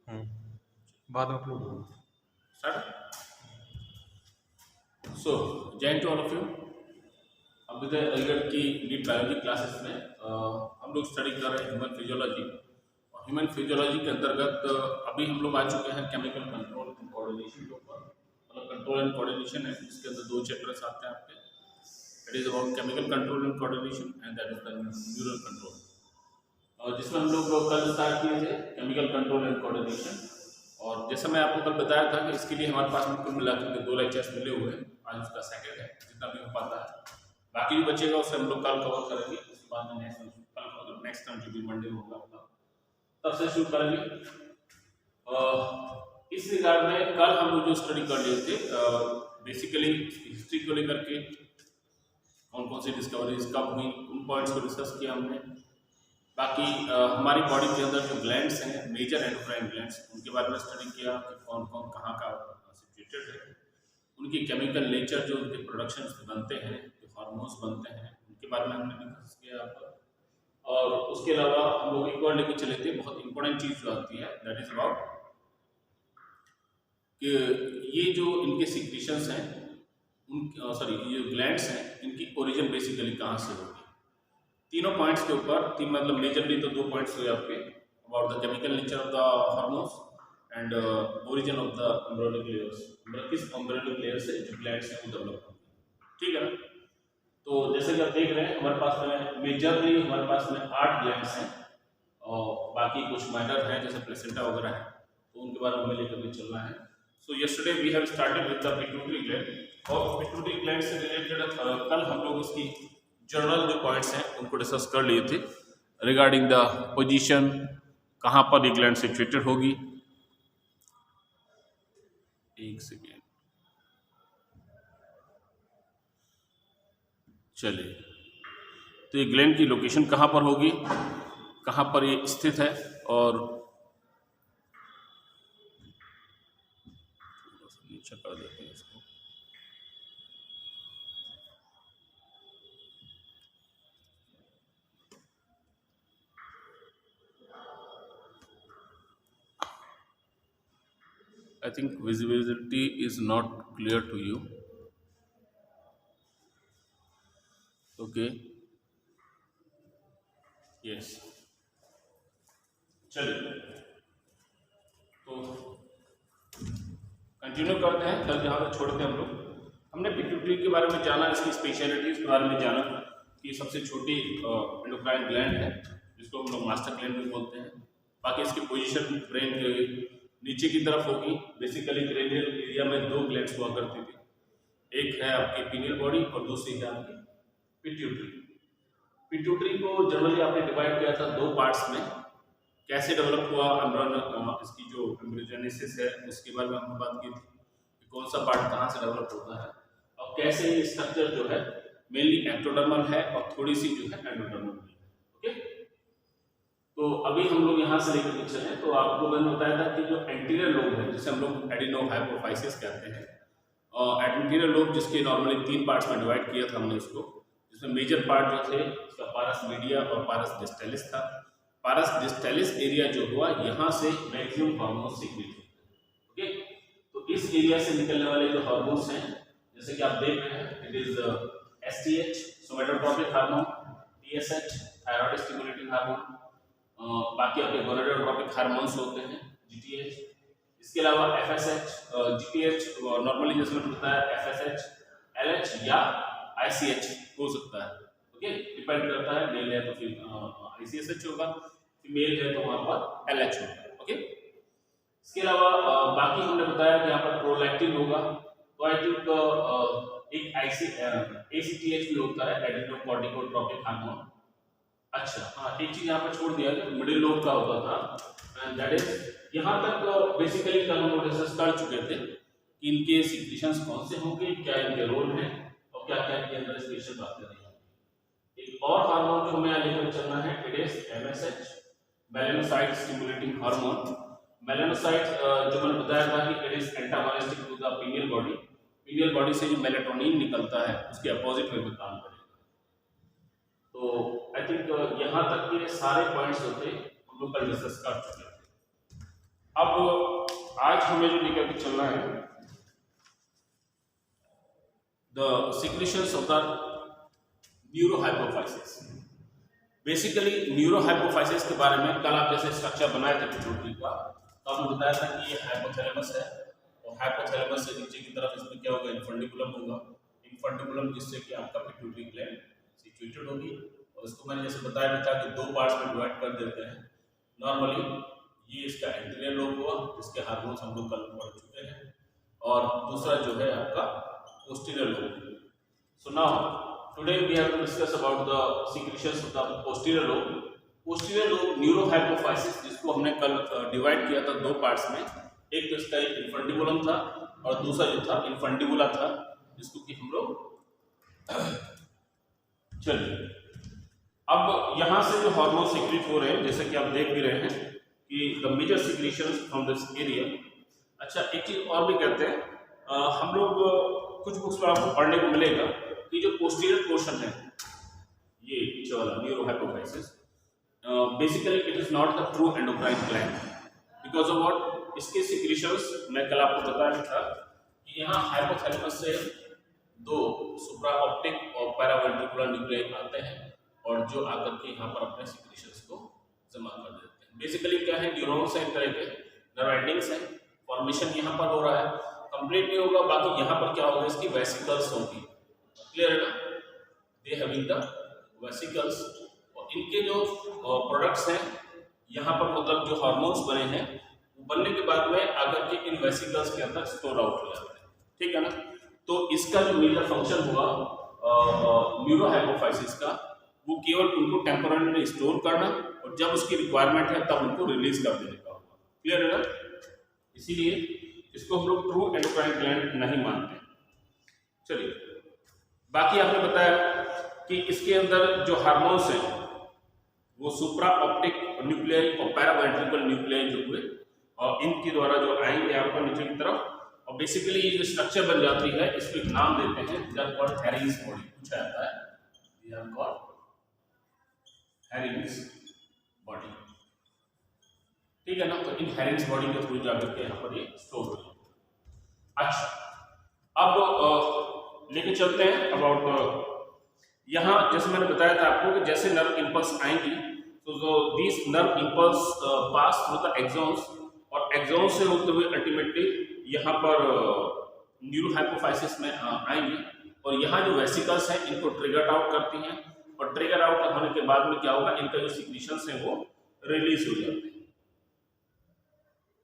बाद में अपलोड होगा। स्टार्ट। सो जय टू ऑल ऑफ यू। अभी तक अलीगढ़ की नीट बायोलॉजी क्लासेस में हम लोग स्टडी कर रहे हैं ह्यूमन फिजियोलॉजी। और ह्यूमन फिजियोलॉजी के अंतर्गत अभी हम लोग आ चुके हैं केमिकल कंट्रोल एंड कोऑर्डिनेशन के ऊपर। मतलब कंट्रोल एंड कोऑर्डिनेशन है, इसके अंदर दो चैप्टर्स आते हैं आपके। It is about chemical control and coordination and that is the neural control, और जिसमें हम लोग कल स्टार्ट किए थे केमिकल कंट्रोल एंड कोऑर्डिनेशन। और जैसा मैं आपको कल बताया था कि इसके लिए हमारे पास में कुल मिलाकर के 2 लेक्चर्स मिले हुए हैं। आज उसका सेकंड है, जितना भी हो पाता है। बाकी जो बचेगा उससे हम लोग कल कवर करेंगे। उसके बाद में नेक्स्ट टाइम जो भी मंडे में होगा तब से शुरू करेंगे। इस रिगार्ड में कल हम लोग जो स्टडी कर लिए थे बेसिकली हिस्ट्री को लेकर के, कौन कौन सी डिस्कवरीज कब हुई, उन पॉइंट्स को डिस्कस किया हमने। बाकी हमारी बॉडी के अंदर जो ग्लैंड्स हैं, मेजर एंडोक्राइन ग्लैंड्स, उनके बारे में स्टडी किया कि कौन कौन कहाँ का सिचुएटेड है, उनकी केमिकल नेचर, जो उनके प्रोडक्शन बनते हैं, जो हार्मोन्स बनते हैं, उनके बारे में हमने डिस्कस किया यहाँ पर। और उसके अलावा हम लोग एक और लेके चले थे, बहुत इंपॉर्टेंट चीज़ जो आती है दैट इज अबाउट कि ये जो इनके सिक्रीशंस हैं, उन ये जो ग्लैंड्स हैं, इनकी ओरिजिन बेसिकली कहाँ से होगी। तीनों पॉइंट्स के ऊपर, तीन मतलब मेजरली तो 2 पॉइंट्स हुए आपके, about the chemical nature of the hormones and origin of the embryonic layers. किस एम्ब्रियोनिक लेयर से जो ग्लैंड्स हैं वो डेवलप होंगे, ठीक है ना। तो जैसे कि आप देख रहे हैं हमारे पास में मेजरली हमारे पास में 8 ग्लैंड्स हैं, और बाकी कुछ माइनर हैं जैसे प्लेसेंटा वगैरह है, तो उनके बारे में हमें लेकर के चलना है। So yesterday we have started with the pituitary gland, और पिट्यूटरी ग्लैंड से रिलेटेड कल हम लोग उसकी जनरल जो पॉइंट्स हैं उनको डिस्कस कर लिए थे रिगार्डिंग द पोजीशन, कहाँ पर ये ग्लैंड सिचुएटेड होगी। एक सेकेंड, चलिए। तो ये ग्लैंड की लोकेशन कहाँ पर होगी, कहाँ पर ये स्थित है, और नीचे कर देते हैं इसको। I think visibility is not clear to you. Okay. Yes. चलिए, तो कंटिन्यू करते हैं। कल जहाँ तक छोड़ते हैं हम लोग, हमने पिट्यूटरी के बारे में जाना, इसकी स्पेशलिटीज के बारे में जाना कि सबसे छोटी एंडोक्राइन ग्लैंड है, जिसको हम लोग मास्टर ग्लैंड भी बोलते हैं। बाकी इसकी पोजीशन ब्रेन के नीचे की तरफ होगी। बेसिकली क्रेनियल एरिया में 2 ग्लैंड्स हुआ करती थी, एक है आपकी पीनियल बॉडी और दूसरी है आपकी पिट्यूटरी। पिट्यूटरी को जनरली आपने डिवाइड किया था 2 पार्ट्स में। कैसे डेवलप हुआ इसकी जो एम्ब्रियोजेनेसिस है उसके बारे में हमने बात की थी कि कौन सा पार्ट कहाँ से डेवलप होता है, और कैसे ये स्ट्रक्चर जो है मेनली एक्टोडर्मल है और थोड़ी सी जो है एंडोडर्मल है। ओके, तो अभी हम लोग यहाँ से लेकर के चले तो आपको मैंने बताया था कि जो एंटीरियर लोब है, जिसे हम लोग एडिनोहाइपोफाइसिस कहते हैं, और एंटीरियर लोब जिसके नॉर्मली 3 पार्ट्स में डिवाइड किया था हमने इसको, जिसमें मेजर पार्ट जो थे उसका पारस मीडिया और पारस डिस्टेलिस था। पारस डिस्टेलिस एरिया जो हुआ, यहाँ से मैक्सिमम हार्मोन्स सीक्रेट होते हैं। ओके, तो इस एरिया से निकलने वाले जो हार्मोन्स हैं, जैसे कि आप देख रहे हैं, it is STH somatotropic hormone, TSH thyroid stimulating hormone, बाकी आपके गोनाडोट्रोपिक हार्मोन्स होते हैं जीटीएच। इसके अलावा एफएसएच, जीटीएच नॉर्मली जैसे मैंने बताया एफएसएच, एलएच या आईसीएच हो सकता है। ओके, डिपेंड करता है, मेल है तो फिर आईसीएसएच होगा, फीमेल है तो वहां पर एलएच होगा। ओके, इसके अलावा बाकी हमने बताया कि यहाँ पर प्रोलैक्टिन होगा, तो आई थिंक एक एसीटीएच भी होता है, एडिनोकोर्टिकोट्रोपिक हार्मोन। अच्छा हाँ, एक चीज यहाँ पर छोड़ दिया कि मिडिल लोब का होता था, एंड दैट इज यहाँ तक बेसिकली कल हम लोग डिस्कस कर चुके थे कि इनके सिक्रीशंस कौन से होंगे, क्या इनके रोल है, और क्या क्या इनके अंदर स्पेशल बातें रहेंगी। एक और हार्मोन जो हमें यहाँ लेकर चलना है, it is MSH, melanocyte stimulating hormone. Melanocyte जो मैंने बताया था कि it is antagonistic to the pineal body. Pineal body से जो मेलाटोनिन निकलता है उसके अपोजिट वे में काम करेगा। तो आई थिंक यहाँ तक के सारे पॉइंट्स होते हम लोग कल डिस्कस कर चुके हैं। अब आज हमें जो लेकर के चलना है the secretions of the neurohypophysis. Basically neurohypophysis के बारे में कल आप जैसे स्ट्रक्चर बनाए थे पिट्यूटरी का, तो आपने बताया था कि ये हाइपोथैलेमस है और हाइपोथैलेमस से नीचे की तरफ इसमें क्या होगा, इन्फंडिबुलम होगा। इन्फंडिबुलम जिससे कि आपका पिट्यूटरी ग्लैंड सिचुएटेड होगी। और इसको मैंने जैसे बताया भी था कि दो पार्ट्स में डिवाइड कर देते हैं नॉर्मली। ये इसका एंटीरियर लोब हुआ जिसके हार्मोन्स हम लोग कल पढ़ चुके हैं, और दूसरा जो है आपका posterior lobe. So now today we have to discuss about the secretions of the posterior lobe. Posterior lobe neurohypophysis जिसको हमने कल डिवाइड किया था दो पार्ट्स में, एक तो इसका इन्फंडिबुलम था और दूसरा जो था इन्फंडिबुला था, जिसको कि हम लोग चलिए अब यहाँ से जो हार्मोन सीक्रेट हो रहे हैं जैसे कि आप देख भी रहे हैं कि the major secretions from this area. अच्छा, एक चीज और भी कहते हैं, हम लोग कुछ बुक्स में आपको पढ़ने को मिलेगा कि जो पोस्टीरियर पोर्शन है ये पीछे वाला neurohypophysis, basically it is not the true endocrine gland because of what, इसके सिक्रीशंस मैं कल आपको बताया था कि यहाँ हाइपोथैलेमस से दो सुप्रा ऑप्टिक और पैरावेंट्रिकुलर न्यूक्लियाई आते हैं और जो आकर के यहाँ पर अपने सिक्रीशंस को जमा कर देते हैं। बेसिकली क्या है, न्यूरॉन्स हैं, तरह के नर्व एंडिंग्स हैं, फॉर्मेशन यहाँ पर हो रहा है, कंप्लीट नहीं होगा, बाकी यहाँ पर क्या होगा, इसकी वेसिकल्स होगी। क्लियर है ना, दे हैविंग द वेसिकल्स, और इनके जो प्रोडक्ट्स हैं यहाँ पर मतलब जो हार्मोन्स बने हैं वो बनने के बाद में आकर के इन वेसिकल्स के अंदर स्टोर आउट हो जाते हैं। ठीक है ना, तो इसका जो मेजर फंक्शन हुआ न्यूरोहाइपोफाइसिस का, वो केवल उनको टेम्पोररी स्टोर करना और जब उसकी रिक्वायरमेंट है तब उनको रिलीज कर देने का होगा। क्लियर है ना, इसीलिए इसको हम लोग ट्रू एंडोक्राइन ग्लैंड नहीं मानते। चलिए, बाकी आपने बताया कि इसके अंदर जो हार्मोन्स हैं वो सुप्रा ऑप्टिक न्यूक्लियाई और पैरावेंट्रिकल न्यूक्लियाई जो हुए और इनके द्वारा जो आएंगे आपको नीचे की तरफ, और बेसिकली ये जो स्ट्रक्चर बन जाती है इसको एक नाम देते हैं, दे आर कॉल्ड हैरिंग्स बॉडी। पूछा जाता है, दे आर कॉल्ड हैरिंग्स बॉडी। ठीक है ना, तो इन हैरिंग्स बॉडी के थ्रू जाकर के यहाँ पर ये स्टोर हो जाए। अच्छा, अब लेके चलते हैं अबाउट यहाँ, जैसे मैंने बताया था आपको कि जैसे नर्व इंपल्स आएंगी तो this nerve impulse pass through the axons, और एक्सॉन से होते हुए अल्टीमेटली यहाँ पर न्यूरोहाइपोफाइसिस में आएंगे, और यहाँ जो वेसिकल्स हैं इनको ट्रिगर आउट करती हैं, और ट्रिगर आउट होने के बाद में क्या होगा, इनका जो सिक्रीशंस हैं वो रिलीज हो जाते हैं।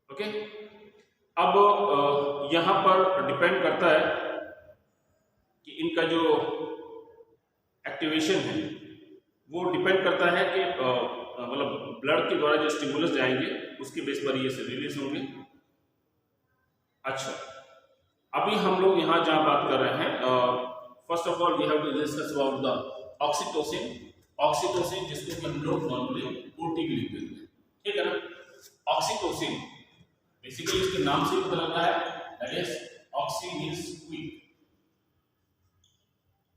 ओके, अब यहाँ पर डिपेंड करता है कि इनका जो एक्टिवेशन है वो डिपेंड करता है कि मतलब ब्लड के द्वारा जो स्टिमुलस जाएंगे उसके बेस पर ये से रिलीज होंगे। अच्छा, अभी हम लोग यहाँ जहाँ बात कर रहे हैं, first of all we have to discuss about the oxytocin. Oxytocin जिसको हम लोग नॉर्मली ओटी भी लिखते हैं। ठीक है ना, ऑक्सीटोसिन बेसिकली इसके नाम से पता लग रहा है, that is oxy means quick,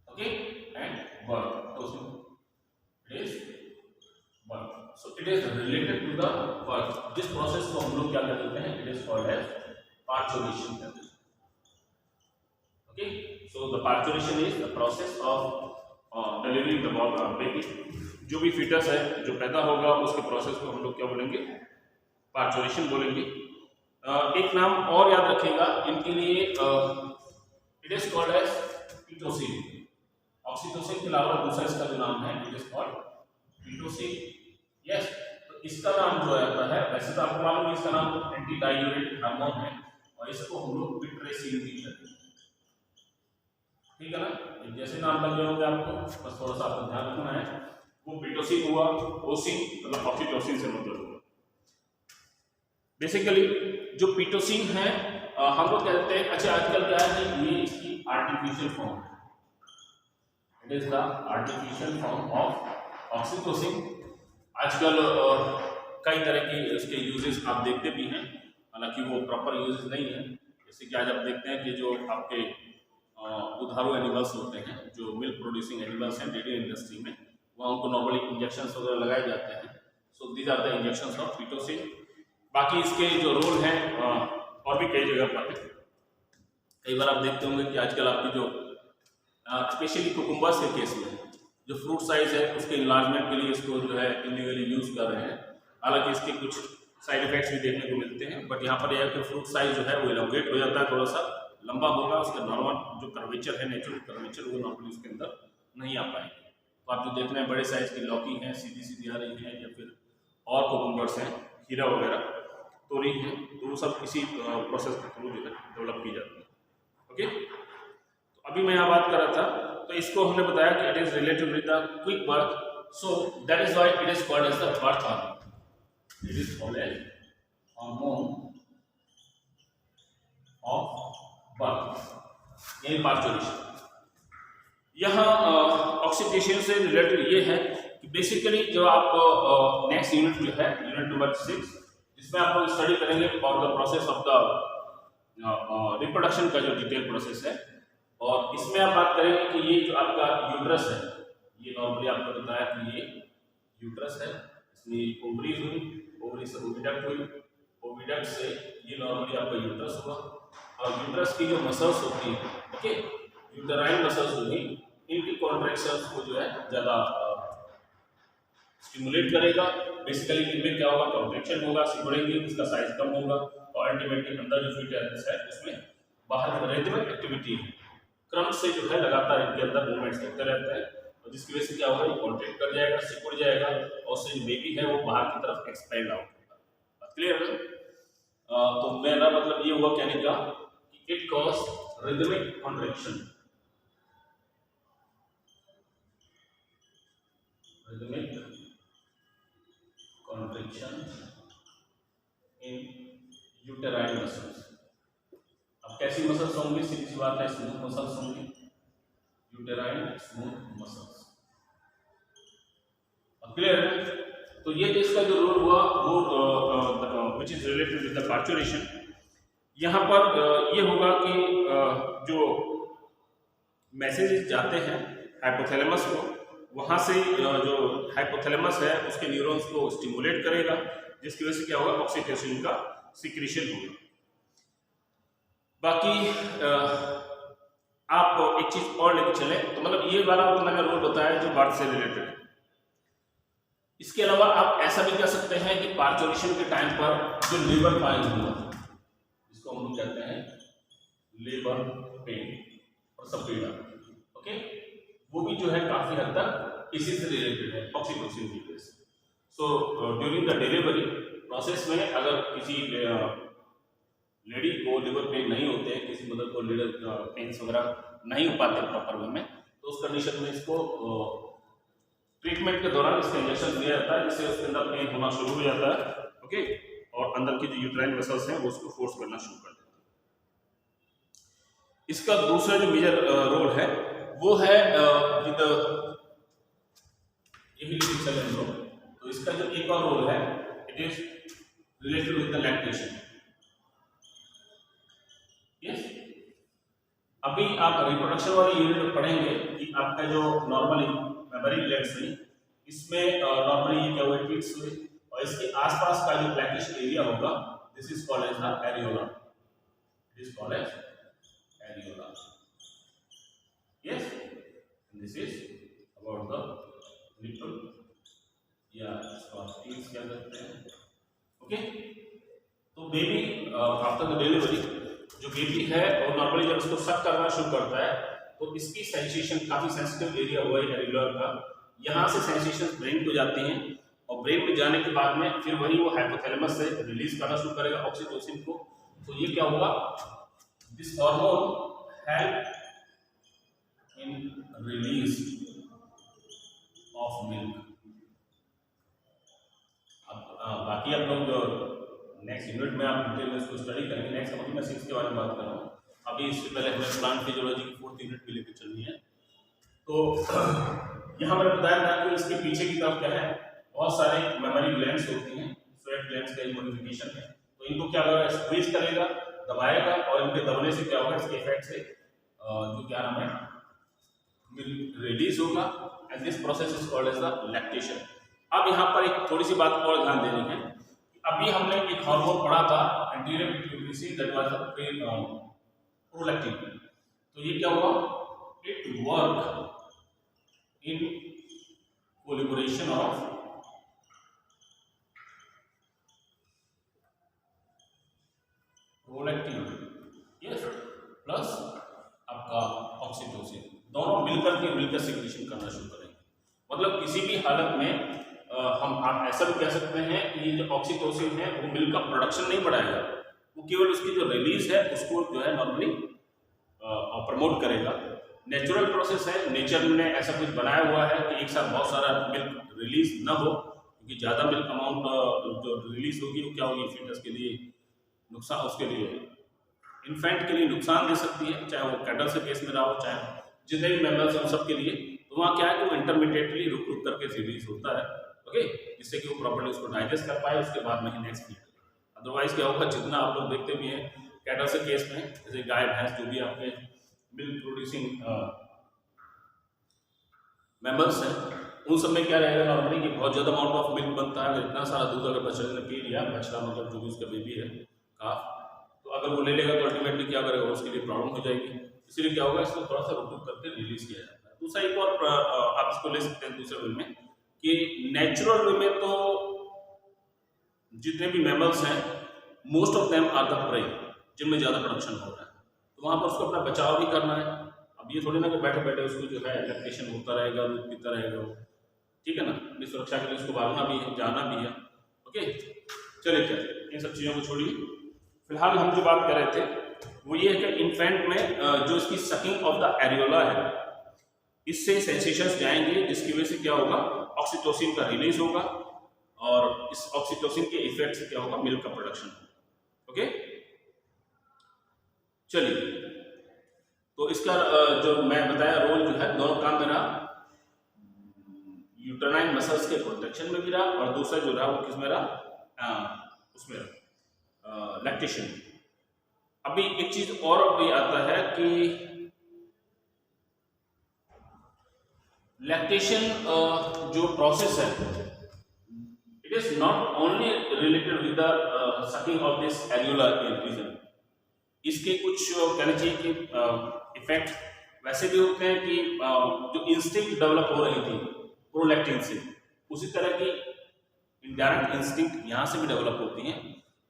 okay, and work, tocin it is work, so it is related to the work. This process को हम लोग क्या कर देते हैं, it is called as parturition कहते हैं। Okay, so the parturition is the process of delivery the baby. जो भी फीटस है जो पैदा होगा उसके प्रोसेस को हम लोग क्या बोलेंगे, पार्चुरेशन बोलेंगे। एक नाम और याद रखिएगा इनके लिए, it is called as pitocin. Oxytocin के अलावा दूसरा इसका जो नाम है it is called pitocin. Yes, तो इसका नाम जो आता है, वैसे तो आपको मालूम है इसका नाम एंटी डायूरेटिक हार्मोन है और इसको हम लोग पिट्रेसिन भी कहते हैं। ठीक है ना, जैसे नाम लग गए होंगे आपको, बस थोड़ा सा आपको ध्यान रखना है। वो पीटोसिन हुआ, ओसिन मतलब ऑक्सीटोसिन से मतलब हुआ। बेसिकली जो पीटोसिन है हम लोग कहते हैं, अच्छा आजकल क्या है कि ये इसकी आर्टिफिशियल फॉर्म है, it is the artificial form of oxytocin. आजकल कई तरह के इसके यूजेस आप देखते भी हैं, हालांकि वो प्रॉपर यूजेस नहीं है। जैसे कि आज आप देखते हैं कि जो आपके दुधारू एनिमल्स होते हैं, जो मिल्क प्रोड्यूसिंग एनिमल्स हैं डेयरी इंडस्ट्री में, वहाँ उनको नॉर्मली इंजेक्शंस वगैरह लगाए जाते हैं। So these are the injections of pitocin. बाकी इसके जो रोल हैं और भी कई जगह पर है। कई बार आप देखते होंगे कि आजकल आपकी जो स्पेशली कुकुम्बर्स के केस में जो फ्रूट साइज है उसके इन्लार्जमेंट के लिए इसको जो है इलीगली यूज़ कर रहे हैं। हालांकि इसके कुछ साइड इफेक्ट्स भी देखने को मिलते हैं, बट यहाँ पर यह है कि फ्रूट साइज जो है वो इलांगेट हो जाता है, थोड़ा सा लंबा होगा, उसका नॉर्मल जो कर्वेचर है, नेचुरल कर्वेचर, वो नॉर्मली उसके अंदर नहीं आ पाएंगे। तो आप जो देख रहे हैं बड़े साइज की लौकी हैं, सीधी सीधी आ रही हैं, या फिर और कुकुम्बर्स हैं, खीरा वगैरह, तोरी है, तो वो सब इसी प्रोसेस के थ्रू जो है डेवलप की जाती है। ओके, तो अभी मैं यहाँ बात कर रहा था, तो इसको हमने बताया कि it is related with the quick birth, so that is why it is called as the birth hormone. It is called as hormone of birth, यानी पार्चुरेशन। यहाँ ऑक्सीडेशन से रिलेटेड ये है कि बेसिकली जो आप नेक्स्ट यूनिट जो है, यूनिट नंबर 6, जिसमें आप लोग स्टडी करेंगे और the process of the reproduction का जो डिटेल प्रोसेस है, और इसमें आप बात करेंगे कि ये जो आपका यूट्रस है, ये नॉर्मली आपको बताया कि ये यूट्रस है, इसमें ओवरीज हुई, ओवरी से ओविडक्ट हुई, ओविडक्ट से ये नॉर्मली आपका यूट्रस हुआ, और यूट्रस की जो मसल्स होती है, ओके, यूटेराइन मसल्स होगी, इनकी कॉन्ट्रैक्शंस को जो है ज़्यादा स्टिमुलेट करेगा। बेसिकली इनमें क्या होगा, कॉन्ट्रैक्शन होगा, सिकुड़ेंगे, इसका साइज कम होगा, और अल्टीमेटली अंदर जो फीटस है उसमें बाहर रिदमिक एक्टिविटी क्रम से जो है लगातार इनके अंदर मूवमेंट्स होते रहते हैं, और जिसकी वजह से क्या होगा, ये कॉन्ट्रैक्ट कर जाएगा, सिकुड़ जाएगा, और उससे जो बेबी है वो बाहर की तरफ एक्सपेंड आउट होगा। क्लियर है? तो मेरा मतलब ये हुआ कहने का कि it cause rhythmic contraction, rhythmic contraction in uterine muscles. अब कैसी मसल्स होंगी, सीधी सी बात है, स्मूथ मसल्स होंगी, यूटेराइन स्मूथ मसल्स। क्लियर है? तो ये इसका जो रोल हुआ वो which is related with the parturition. यहाँ पर ये होगा कि जो मैसेजेस जाते हैं हाइपोथैलेमस को, वहाँ से जो हाइपोथैलेमस है उसके न्यूरॉन्स को स्टिमुलेट करेगा, जिसकी वजह से क्या होगा, ऑक्सीटोसिन का सिक्रीशन होगा। बाकी आप एक चीज और लेके चले, तो मतलब ये वाला तो मैंने रोल बताया जो बर्थ से रिलेटेड है। इसके अलावा आप ऐसा भी कर सकते हैं कि पार्चुरेशन के टाइम पर जो लेबर पेन हुआ, जिसको हम कहते हैं लेबर पेन और सबपीड़ा, ओके, वो भी जो है काफी हद तक इसी से रिलेटेड है, ऑक्सीटोसिन की वजह से। So during the delivery process में अगर किसी लेडी को लेबर पेन नहीं होते, किसी मदर को लेबर पेन्स वगैरह नहीं हो पाते प्रॉपर वे में, तो उस कंडीशन में इसको ट्रीटमेंट के दौरान इसका इंजेक्शन दिया जाता है, जिससे उसके अंदर पेन होना शुरू हो जाता है, ओके, और अंदर की जो यूट्राइन मसल्स हैं वो उसको फोर्स करना शुरू कर देते हैं। इसका दूसरा जो मेजर रोल है वो है विद यही सेल एंड्रोम। तो इसका जो एक और रोल है, it is related with the lactation. Yes, अभी आप रिप्रोडक्शन वाली यूनिट में पढ़ेंगे कि आपका जो नॉर्मली मेमोरी ग्लैंड्स है, इसमें नॉर्मली ये क्या हुआ, टिट्स हुए, और इसके आसपास का जो ब्लैकिश एरिया होगा, this is called as the areola, it is called as areola. Yes, this is about the nipple या इसको आप टिट्स कह सकते हैं, ओके। तो बेबी आफ्टर द डिलीवरी जो बेबी है और नॉर्मली जब उसको सक करना शुरू करता है, तो इसकी सेंसेशन काफी सेंसिटिव एरिया हुआ है एरियोला का, यहाँ से सेंसेशन ब्रेन को जाती हैं, और ब्रेन में जाने के बाद में फिर वही वो हाइपोथैलेमस से रिलीज करना शुरू करेगा ऑक्सीटोसिन को। तो ये क्या होगा, this hormone help in release of milk. अब बाकी आप लोग नेक्स्ट यूनिट में आप डिटेल में इसको स्टडी करेंगे। नेक्स्ट अभी मैं 6 के बारे में बात कर रहा हूँ, अभी इससे पहले हमें प्लांट फिजियोलॉजी की 4th यूनिट भी लेकर चलनी है। तो यहाँ मैंने बताया था कि इसके पीछे की तरफ क्या है, बहुत सारे मेमोरी ग्लैंड्स होती हैं, स्वेट ग्लैंड्स का मॉडिफिकेशन है, तो इनको क्या होगा, स्क्वीज करेगा, दबाएगा, और इनके दबने से क्या होगा, इसके इफेक्ट से जो क्या नाम है, मिल्क रिलीज होगा, and this process is called as the lactation. अब यहाँ पर एक थोड़ी सी बात और ध्यान देनी है, अभी हमने एक हार्मोन पढ़ा था anterior pituitary, that was prolactin. तो ये क्या हुआ, it work in collaboration of prolactin yes plus आपका ऑक्सीटोसिन, दोनों मिलकर सिक्रीशन करना शुरू करेंगे। मतलब किसी भी हालत में आप ऐसा भी कह सकते हैं कि जो ऑक्सीटोसिन है वो मिल्क का प्रोडक्शन नहीं बढ़ाएगा, वो केवल उसकी जो रिलीज है उसको जो है नॉर्मली प्रमोट करेगा। नेचुरल प्रोसेस है, नेचर ने ऐसा कुछ बनाया हुआ है कि एक साथ बहुत सारा मिल्क रिलीज ना हो, क्योंकि ज़्यादा मिल्क अमाउंट जो रिलीज होगी वो क्या होगी, फीटस के लिए नुकसान, उसके लिए इन्फेंट के लिए नुकसान दे सकती है, चाहे वो कैटल से केस में रहा हो, चाहे जितने भी मेंबर्स हैं उन सब के लिए। तो वहाँ क्या है कि वो इंटरमीडिएटली रुक रुक करके रिलीज होता है, ओके, जिससे कि वो प्रॉपर्ली उसको डाइजेस्ट कर पाए, उसके बाद में ही नेक्स्ट फीड। अदरवाइज क्या होगा, जितना आप लोग देखते भी हैं कैटल से केस में, जैसे गाय भैंस जो भी आपके मिल्क प्रोड्यूसिंग मेंबर्स हैं, उन सब में क्या रहेगा नॉर्मली कि बहुत ज़्यादा अमाउंट ऑफ मिल्क बनता है। अगर इतना सारा दूध अगर बछड़े ने पी लिया, बछड़ा मतलब जो भी उसका बेबी है काफ, तो अगर वो ले लेगा तो अल्टीमेटली क्या करेगा, उसके लिए प्रॉब्लम हो जाएगी। इसीलिए क्या होगा, इसको थोड़ा सा रुक रुक करके रिलीज किया जाता है। दूसरा एक और आप इसको ले सकते हैं दूसरे वे में कि नेचुरल वे में तो जितने भी मैमल्स हैं most of them are the prey, जिनमें ज़्यादा प्रोडक्शन हो रहा है, तो वहाँ पर उसको अपना बचाव भी करना है। अब ये थोड़ी ना कि बैठे बैठे उसको जो है लैक्टेशन होता रहेगा, दूध पीता रहेगा वो, ठीक है ना, अपनी सुरक्षा के लिए उसको भागना भी है, जाना भी है, ओके। चलिए चलिए इन सब चीज़ों को छोड़िए, फिलहाल हम जो बात कर रहे थे वो ये है कि इन्फेंट में जो इसकी सकिंग ऑफ द एरियोला है, इससे सेंसेशंस जाएंगे, जिसकी वजह से क्या होगा, ऑक्सीटोसिन का रिलीज होगा, और इस ऑक्सीटोसिन के इफेक्ट से क्या होगा, मिल्क का प्रोडक्शन होगा, ओके। चलिए, तो इसका जो मैं बताया रोल जो है, दोनों काम मेरा यूट्राइन मसल्स के प्रोटेक्शन में भी रहा, और दूसरा जो रहा वो किस में रहा, उसमें लैक्टेशन। अभी एक चीज और भी आता है कि लैक्टेशन जो प्रोसेस है, it is not only related with the sucking of this areola region. इसके कुछ कहना चाहिए कि इफेक्ट वैसे भी होते हैं कि जो इंस्टिंक्ट डेवलप हो रही थी प्रोलैक्टिन से, उसी तरह की इनडायरेक्ट इंस्टिंक्ट यहाँ से भी डेवलप होती हैं।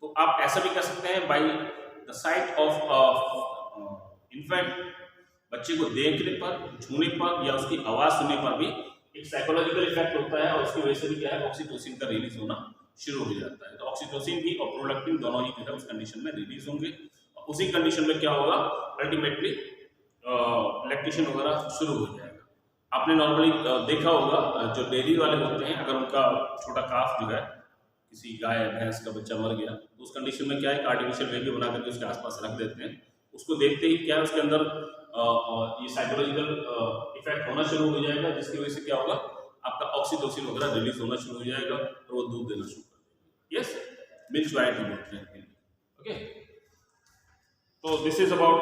तो आप ऐसा भी कर सकते हैं, by the site of infant, बच्चे को देखने पर, छूने पर, या उसकी आवाज़ सुनने पर भी एक साइकोलॉजिकल इफेक्ट होता है, और उसकी वजह से भी क्या है, ऑक्सीटोसिन का रिलीज होना शुरू हो जाता है। तो ऑक्सीटोसिन भी और प्रोलैक्टिन दोनों ही जो है उस कंडीशन में रिलीज होंगे, और उसी कंडीशन में क्या होगा, अल्टीमेटली लैक्टेशन वगैरह शुरू हो जाएगा। आपने नॉर्मली देखा होगा, जो डेयरी वाले होते हैं, अगर उनका छोटा काफ जो है, किसी गाय भैंस का बच्चा मर गया, तो उस कंडीशन में क्या है, आर्टिफिशियल बेबी बना करके उसके आसपास रख देते हैं। उसको देखते ही क्या है, उसके अंदर ये साइकोलॉजिकल इफेक्ट होना शुरू हो जाएगा, जिसकी वजह से क्या होगा, आपका ऑक्सीटोसिन वगैरह रिलीज होना शुरू हो जाएगा, और वो दूध देना शुरू कर देगा। यस, मिल्क चॉइटी बोलते हैं, ओके। तो this is about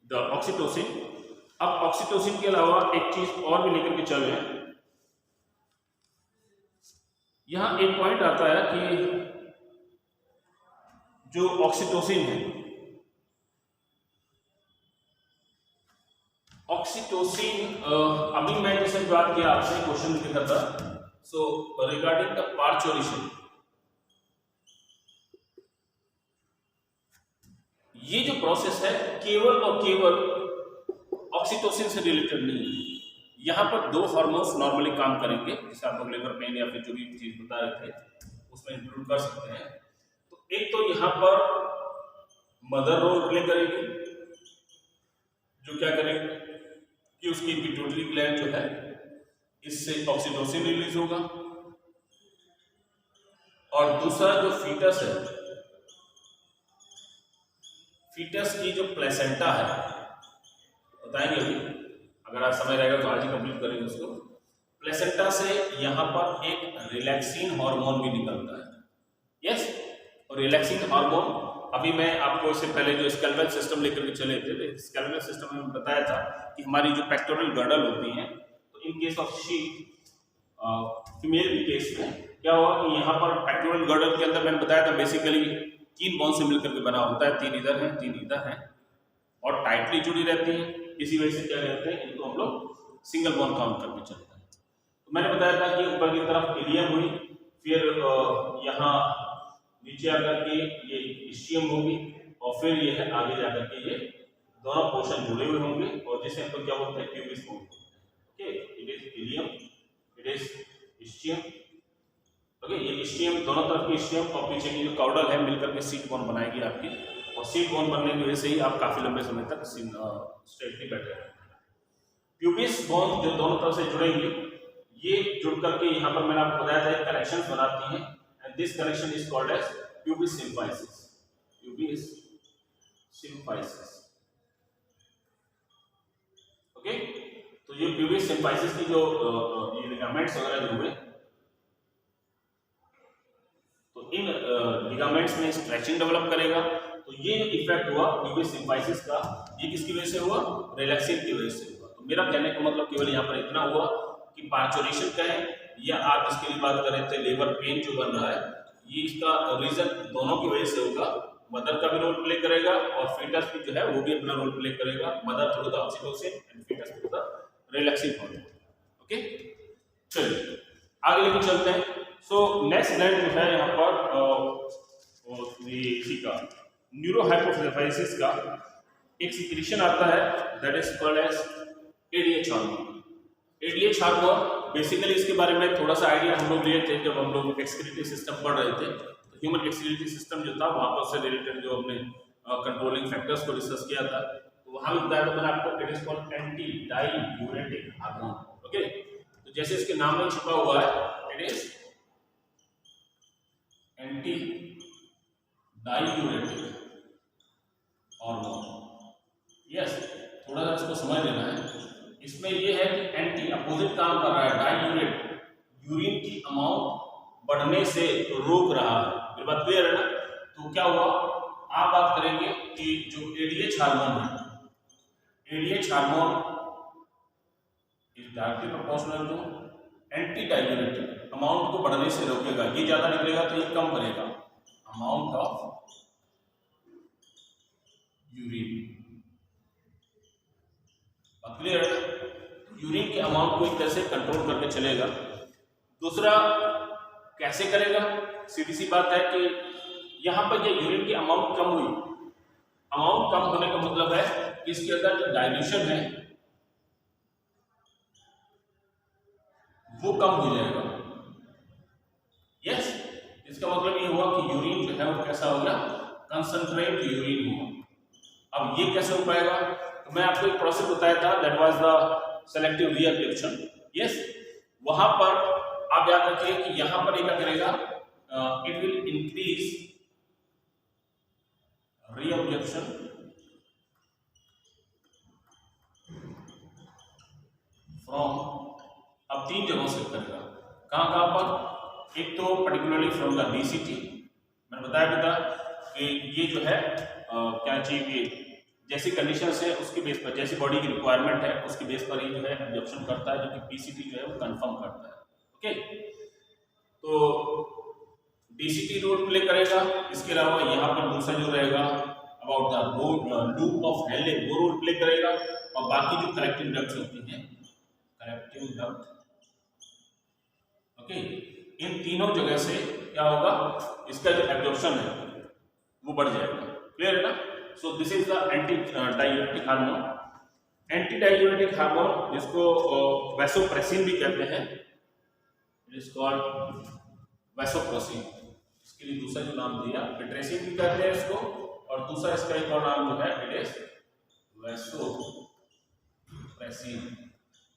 the oxytocin. अब ऑक्सीटोसिन के अलावा एक चीज और भी लेकर के चल रहे हैं। यहां एक पॉइंट आता है कि जो ऑक्सीटोसिन है, ऑक्सीटोसिन अभी मैं जैसे बात किया आपसे क्वेश्चन लिखा था, सो रिगार्डिंग द पार्चुरेशन, ये जो प्रोसेस है केवल और केवल ऑक्सीटोसिन से रिलेटेड नहीं है। यहाँ पर दो हार्मोन्स नॉर्मली काम करेंगे, जैसे आप लोग लेबर पेन या फिर जो भी चीज बता रहे थे उसमें इंक्लूड कर सकते हैं। तो एक तो यहाँ पर मदर रोल प्ले करेगी, जो क्या करेगी कि उसकी पिट्यूटरी ग्लैंड जो है, इससे ऑक्सीटोसिन रिलीज होगा, और दूसरा जो फीटस है, फीटस की जो प्लेसेंटा है, बताएंगे अभी, अगर आज समय रहेगा तो आज ही कंप्लीट करेंगे उसको। प्लेसेंटा से यहाँ पर एक रिलैक्सिन हार्मोन भी निकलता है, यस। और रिलैक्सिन हार्मोन अभी मैं आपको इससे पहले जो स्केलेटल सिस्टम लेकर के चले थे, स्केलेटल सिस्टम में बताया था कि हमारी जो पेक्टोरल गर्डल होती हैं, तो इन case of she, female case में क्या हुआ कि यहाँ पर पेक्टोरल गर्डर के अंदर मैंने बताया था बेसिकली 3 बॉन्ड से मिलकर के बना होता है, 3 इधर हैं 3 इधर हैं और टाइटली जुड़ी रहती है। इसी वजह से क्या कहते हैं इनको हम लोग सिंगल बॉन्ड काउंट करके चलते हैं। तो मैंने बताया था कि ऊपर की तरफ इलियम हुई, फिर यहाँ नीचे आकर के ये इस्टियम होगी और फिर ये है आगे जाकर के ये दोनों पोर्शन जुड़े हुए होंगे और जिसे हम लोग क्या बोलते हैं pubis bone. Okay, it is ilium, it is ischium. Okay, ये इस्टियम दोनों तरफ की इस्टियम और पीछे की जो काउडल है मिलकर के सीट बोन बनाएगी आपकी, और सीट बोन बनने की वजह से ही आप काफी लंबे समय तक स्ट्रेटली बैठे रहेंगे। प्यूबिस बोन जो दोनों तरफ से जुड़ेंगे ये जुड़ करके यहाँ पर मैंने आपको बताया था कनेक्शन बनाती हैं and this connection is called as pubis symphysis. Pubis symphysis. Okay, तो ये प्यूबिस सिम्फाइसिस की जो ये लिगामेंट्स वगैरह जो हुए तो इन लिगामेंट्स में स्ट्रेचिंग डेवलप करेगा। तो ये इफेक्ट हुआ प्यूबिस सिम्फाइसिस का, ये किसकी वजह से हुआ? रिलैक्सिन की वजह से हुआ। तो मेरा कहने का मतलब केवल यहाँ पर इतना हुआ कि पार्चुरेशन कहें या आप इसके लिए बात करें तो लेबर पेन जो बन रहा है, ये इसका रीजन दोनों की वजह से होगा। मदर का भी रोल प्ले करेगा और फीटस भी जो है वो भी अपना रोल प्ले करेगा। Mother through the oxytocin and foetus through the relaxing hormone. Okay, चलिए आगे लेके चलते हैं। सो नेक्स्ट ग्लैंड जो है यहाँ पर इसी का न्यूरोहाइपोफाइसिस का एक सिक्रीशन आता है that is called as ADH hormone. ADH hormone basically इसके बारे में थोड़ा सा आइडिया हम लोग लिए थे जब हम लोग एक्सक्रीटरी सिस्टम पढ़ रहे थे। तो ह्यूमन एक्सक्रीटरी सिस्टम जो था वहाँ पर से रिलेटेड जो हमने कंट्रोलिंग फैक्टर्स को डिस्कस किया था, तो वहाँ भी बताया था मैंने आपको it is called anti diuretic hormone. Okay, तो जैसे इसके नाम में छुपा हुआ है it is anti diuretic hormone. Yes, थोड़ा सा इसको समझ लेना है। इसमें ये है कि एंटी अपोजिट काम कर रहा है, डाईयूरेट यूरिन की अमाउंट बढ़ने से रोक रहा है। मेरी बात क्लियर है ना? तो क्या हुआ, आप बात करेंगे कि जो एडीएच हार्मोन है, ADH hormone is directly proportional to anti diuretic, amount को बढ़ने से रोकेगा। ये ज्यादा निकलेगा तो ये कम करेगा अमाउंट ऑफ यूरिन। क्लियर है? यूरिन के अमाउंट को एक तरह से कंट्रोल करके चलेगा। दूसरा कैसे करेगा? सीधी सी बात है कि यहां पर ये यूरिन की अमाउंट कम हुई, अमाउंट कम होने का मतलब है कि इसके अंदर जो डाइल्यूशन है वो कम हो जाएगा। यस, इसका मतलब ये हुआ कि यूरिन जो है वो कैसा हो गया? कंसंट्रेट यूरिन हुआ। अब ये कैसे हो पाएगा? तो मैं आपको एक प्रोसेस बताया था that was the selective reabsorption. Yes, वहां पर आप याद रखिए कि यहां पर ये क्या करेगा? It will increase reabsorption from, अब 3 जगहों से करेगा। कहां पर? एक तो पर्टिकुलरली फ्रॉम द डीसीटी, मैंने बताया भी था कि ये जो है क्या चाहिए, जैसी कंडीशंस है उसके बेस पर, जैसी बॉडी की रिक्वायरमेंट है उसके बेस पर ये जो है एब्जॉर्प्शन करता है, जो कि पीसीटी जो है वो कंफर्म करता है। ओके, तो डीसीटी रोल प्ले करेगा। इसके अलावा यहाँ पर दूसरा जो रहेगा अबाउट द लूप ऑफ हेले वो रोल प्ले करेगा, और बाकी जो कलेक्टिव डक्ट्स होती हैं, कलेक्टिव डक्ट, ओके, इन तीनों जगह से क्या होगा? इसका जो एब्जॉर्प्शन है वो बढ़ जाएगा। क्लियर है ना? So this is the anti diuretic hormone. Anti diuretic hormone जिसको वैसोप्रेसिन भी कहते हैं, इट इज कॉल्ड वैसोप्रेसिन। इसके लिए दूसरा जो नाम दिया पिट्रेसिन भी कहते हैं इसको, और दूसरा इसका एक और नाम जो है इट इज वैसोप्रेसिन।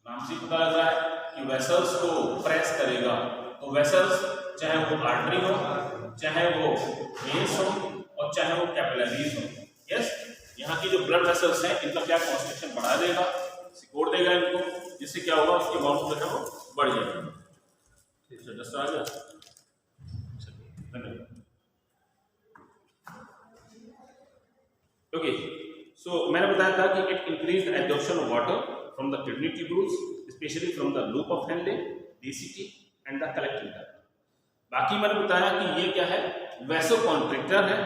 नाम से पता लग रहा है कि वेसल्स को प्रेस करेगा। तो वेसल्स चाहे वो आर्टरी हो, चाहे वो वेन्स हो, और चाहे वो कैपिलरीज हो। यस, यहाँ की जो ब्लड वेसल्स हैं इनका क्या कॉन्स्ट्रिक्शन बढ़ा देगा, सिकोड़ देगा इनको, जिससे क्या होगा? उसकी अमाउंट जो है वो बढ़ जाएगी। ठीक है, जस्ट आ गया। ओके, सो मैंने बताया था कि it increase the absorption of water from the kidney tubules, especially from the loop of Henle, DCT and the collecting duct. बाकी मैंने बताया कि ये क्या है, वैसोकॉन्स्ट्रिक्टर है।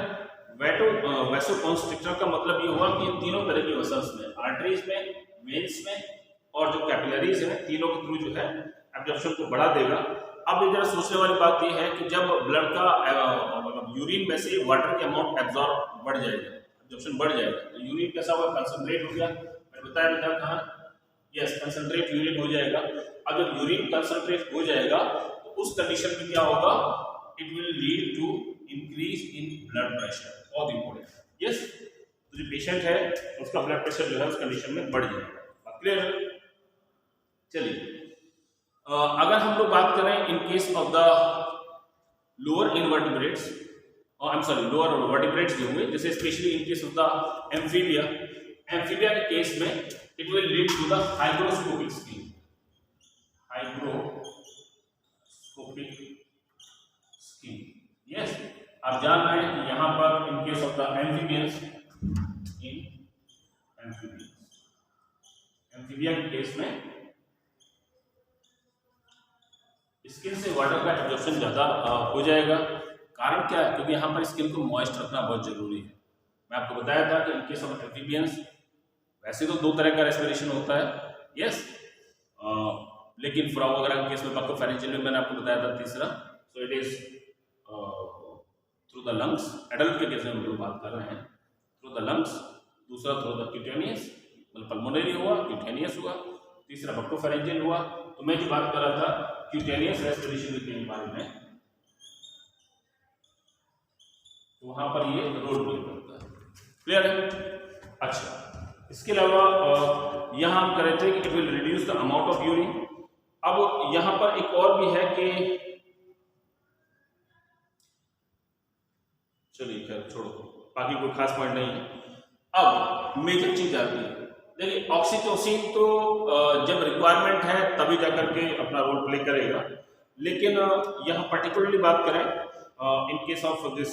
वैसोकॉन्स्ट्रिक्टर का मतलब ये हुआ कि तीनों तरह की वेसल्स में, आर्टरीज में, वेन्स में और जो कैपिलरीज है, तीनों के थ्रू जो है एब्जॉर्प्शन को बढ़ा देगा। अब ये जरा सोचने वाली बात ये है कि जब ब्लड का मतलब यूरिन में से वाटर के अमाउंट एब्जॉर्ब बढ़ जाएगा, एब्जॉर्प्शन बढ़ जाएगा, तो यूरिन कैसा होगा, कंसंट्रेट हो गया। मैंने बताया कहाँ, यस कंसंट्रेट यूरिन हो जाएगा। अब जब यूरिन कंसंट्रेट हो जाएगा तो उस कंडीशन में क्या होगा, it will lead to increase in blood pressure. बहुत इंपॉर्टेंट, यस। तो जो पेशेंट है उसका ब्लड प्रेशर जो है उस कंडीशन में बढ़ जाएगा। क्लियर? चलिए अगर हम लोग बात करें in case of the lower invertebrates, और I am sorry lower vertebrates जो हुए, जैसे specially in case of the amphibia, amphibia के केस में it will lead to the hygroscopic scheme. Hygroscopic scheme, yes. आप जान रहे हैं कि यहां पर in case of the amphibians, amphibia के केस में स्किन से वाटर का एब्जॉर्प्शन ज़्यादा हो जाएगा। कारण क्या है, क्योंकि यहाँ पर स्किन को मॉइस्ट रखना बहुत जरूरी है। मैं आपको बताया था कि इन केस ऑफ एम्फीबियंस वैसे तो दो तरह का रेस्पिरेशन होता है, यस, लेकिन फ्रॉग वगैरह के केस में बकोफेरेंजियल में मैंने आपको बताया था तीसरा, सो it is through the lungs. Adult के केस में हम लोग बात कर रहे हैं थ्रू द लंग्स, दूसरा थ्रू द क्यूटेनियस, मतलब पल्मोनरी हुआ, क्यूटेनियस हुआ, तीसरा बकोफेरेंजियल हुआ। तो मैं जो बात कर रहा था क्यूटेनियस रेस्पिरेशन के बारे में, तो वहां पर ये रोल प्ले करता है। क्लियर है? अच्छा, इसके अलावा यहां हम कह रहे थे कि it will reduce the amount of urine. अब यहां पर एक और भी है कि, चलिए खैर छोड़ो, बाकी कोई खास पॉइंट नहीं है। अब मेजर चीज आती है, देखिए ऑक्सीटोसिन तो जब रिक्वायरमेंट है तभी जाकर के अपना रोल प्ले करेगा, लेकिन यहाँ पर्टिकुलरली बात करें in case of this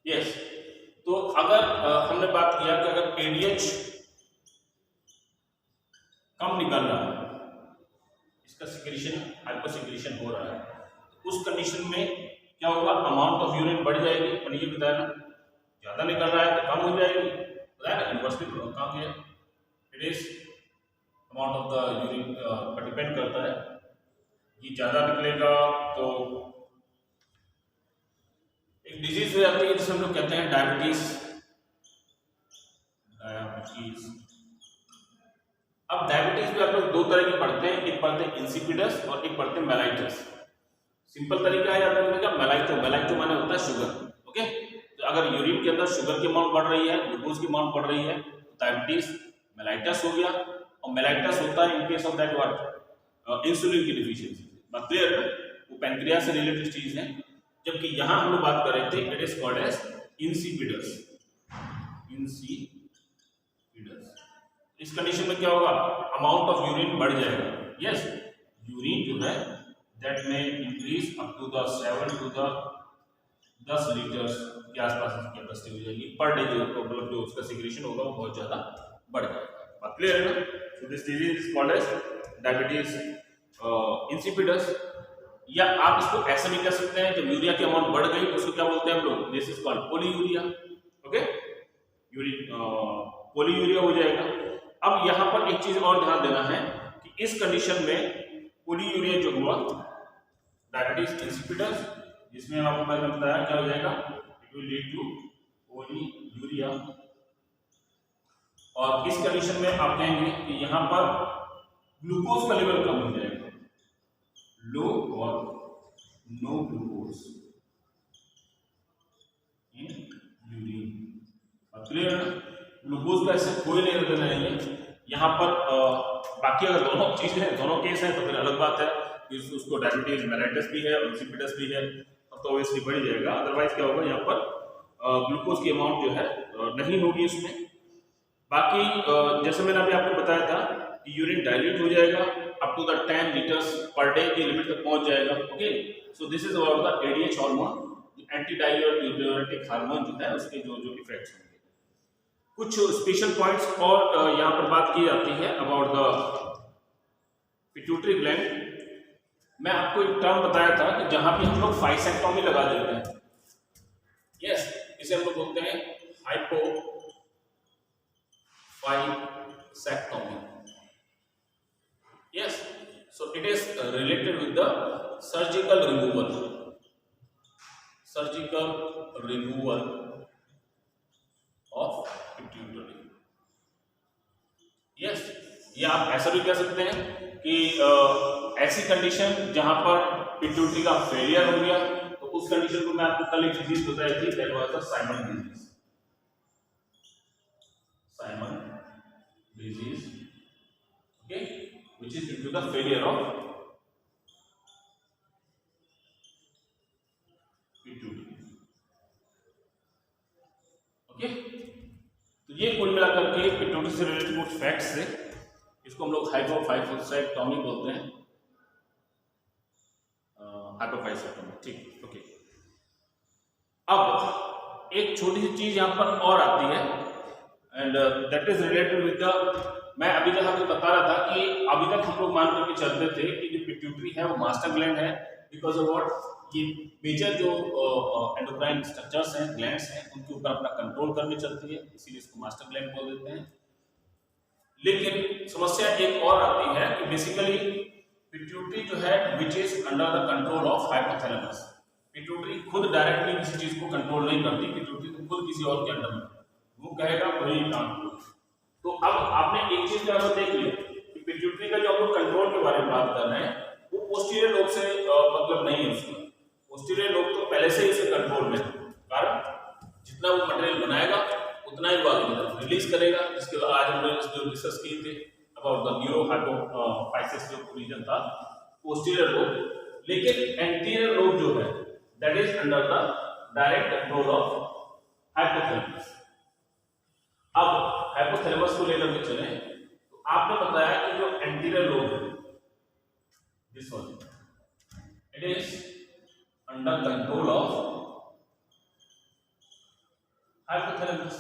yes, तो अगर हमने बात किया कि अगर एडीएच कम निकल रहा है, इसका सिक्रीशन हाइपर सिक्रीशन हो रहा है, उस कंडीशन में क्या होगा, अमाउंट ऑफ यूरिन बढ़ जाएगी। मैंने ये बताया ना, ज्यादा निकल रहा है तो कम हो जाएगी, बताया ना, इन्वर्सली कम है। It is amount of the urine पर डिपेंड करता है। ये ज्यादा निकलेगा तो एक डिजीज हो जाती है जिसे हम लोग कहते हैं डायबिटीज। अब डायबिटीज में आप लोग दो तरह के पढ़ते हैं, एक पढ़ते हैं इंसिपिडस और एक पढ़ते हैं मेलाइटस। सिंपल तरीका है याद रखने का, मेलाइटो, मेलाइटो माने होता है शुगर, ओके। तो अगर यूरिन के अंदर शुगर की अमाउंट बढ़ रही है, ग्लूकोज की अमाउंट बढ़ रही है, तो डायबिटीज मेलाइटस हो गया। और मेलाइटस होता है इन case of that what, insulin की डिफिशियंसी। बात क्लियर है? वो पैंक्रियास से रिलेटेड चीज है। जबकि यहां हम लोग बात कर रहे थे, it is called as insipidus. Insipidus, इस कंडीशन में क्या होगा, अमाउंट ऑफ यूरिन बढ़ जाएगा। यस, यूरिन जो है दैट में increase up to the 7 to 10 litres के आसपास की कैपेसिटी हो जाएगी पर डे। जो जो उसका सिक्रेशन होगा वो बहुत ज्यादा बढ़ जाएगा। बात क्लियर है ना? So this disease is called as diabetes insipidus. या आप इसको ऐसे भी कह सकते हैं, जब यूरिया की अमाउंट बढ़ गई तो उसको क्या बोलते हैं हम लोग, this is called polyuria. Okay, urine polyuria हो जाएगा। अब यहाँ पर एक चीज और ध्यान देना है कि इस कंडीशन में पॉलीयूरिया जो हुआ, डायबिटीज इंसिपिडस, जिसमें आपको मैंने बताया क्या हो जाएगा, it will lead to polyuria. और इस कंडीशन में आप कहेंगे कि यहाँ पर ग्लूकोज का लेवल कम हो जाएगा, लो और no glucose in urine. Clear है? ग्लूकोज का ऐसे कोई लेवल देना नहीं है यहाँ पर। बाकी अगर दोनों चीजें हैं, दोनों केस हैं, तो फिर अलग बात है कि उसको डायबिटीज मेलाइटस भी है और इंसिपिडस भी है, तब तो ऑब्वियसली बढ़ जाएगा। अदरवाइज क्या होगा, यहाँ पर ग्लूकोज की अमाउंट जो है नहीं होगी उसमें। बाकी जैसे मैंने अभी आपको बताया था कि यूरिन डाइल्यूट हो जाएगा up to the 10 litres per day की लिमिट तक पहुंच जाएगा। Okay, so this is about the ADH hormone, anti diuretic hormone जो है उसके जो जो इफेक्ट्स होंगे। कुछ स्पेशल पॉइंट्स और यहाँ पर बात की जाती है अबाउट द पिट्यूटरी ग्लैंड। मैं आपको एक टर्म बताया था कि जहां भी हम लोग फाइसेक्टोमी लगा देते हैं, यस, इसे हम लोग बोलते हैं hypophysectomy. Yes, so it is related with the surgical removal of pituitary. Yes, या आप ऐसा भी कह सकते हैं कि ऐसी कंडीशन जहां पर पिट्यूटरी का फेलियर हो गया, तो उस कंडीशन को मैं आपको कल एक डिजीज बताई थी, that was the Simon disease, okay, which is due to the failure of pituitary. Okay, तो ये कुल मिलाकर के पिट्यूटरी से रिलेटेड कुछ फैक्ट्स थे। इसको हम लोग हाइपोफाइसेक्टोमी बोलते हैं, हाइपोफाइसेक्टोमी, ठीक, ओके। अब एक छोटी सी चीज यहां पर और आती है, and that is related with the, मैं अभी जहां पे बता रहा था कि अभी तक हम लोग मान करके चलते थे कि जो पिट्यूटरी है वो मास्टर ग्लैंड है, बिकॉज ऑफ व्हाट, ये मेजर जो एंडोक्राइन स्ट्रक्चर्स हैं, ग्लैंड्स हैं, उनके ऊपर अपना कंट्रोल करके चलती है, इसीलिए इसको मास्टर ग्लैंड बोल देते हैं। लेकिन समस्या एक और आती है कि बेसिकली पिट्यूटरी जो है which is under the control of hypothalamus. Pituitary खुद डायरेक्टली किसी चीज को कंट्रोल नहीं करती, पिट्यूटरी तो खुद किसी और के अंडर में, वो कहेगा वही काम करो। तो अब आपने एक चीज का देख लिया कि पिट्यूटरी का जो हम लोग कंट्रोल के बारे में बात कर रहे हैं, वो पोस्टीरियर लोब से मतलब नहीं है उसका। पोस्टीरियर लोब तो पहले से ही इसे कंट्रोल में है, कारण जितना वो मटेरियल बनाएगा उतना ही वो आगे रिलीज करेगा। इसके बाद आज हमने जो डिस्कस किए थे अबाउट द न्यूरो हाइपोफाइसिस जो रीजन था पोस्टीरियर लोब, लेकिन एंटीरियर लोब जो है that is under the direct control of hypothalamus. अब हाइपोथैलेमस को लेकर के चले तो आपने बताया कि जो एंटीरियर लोब है this one, it is under control of hypothalamus,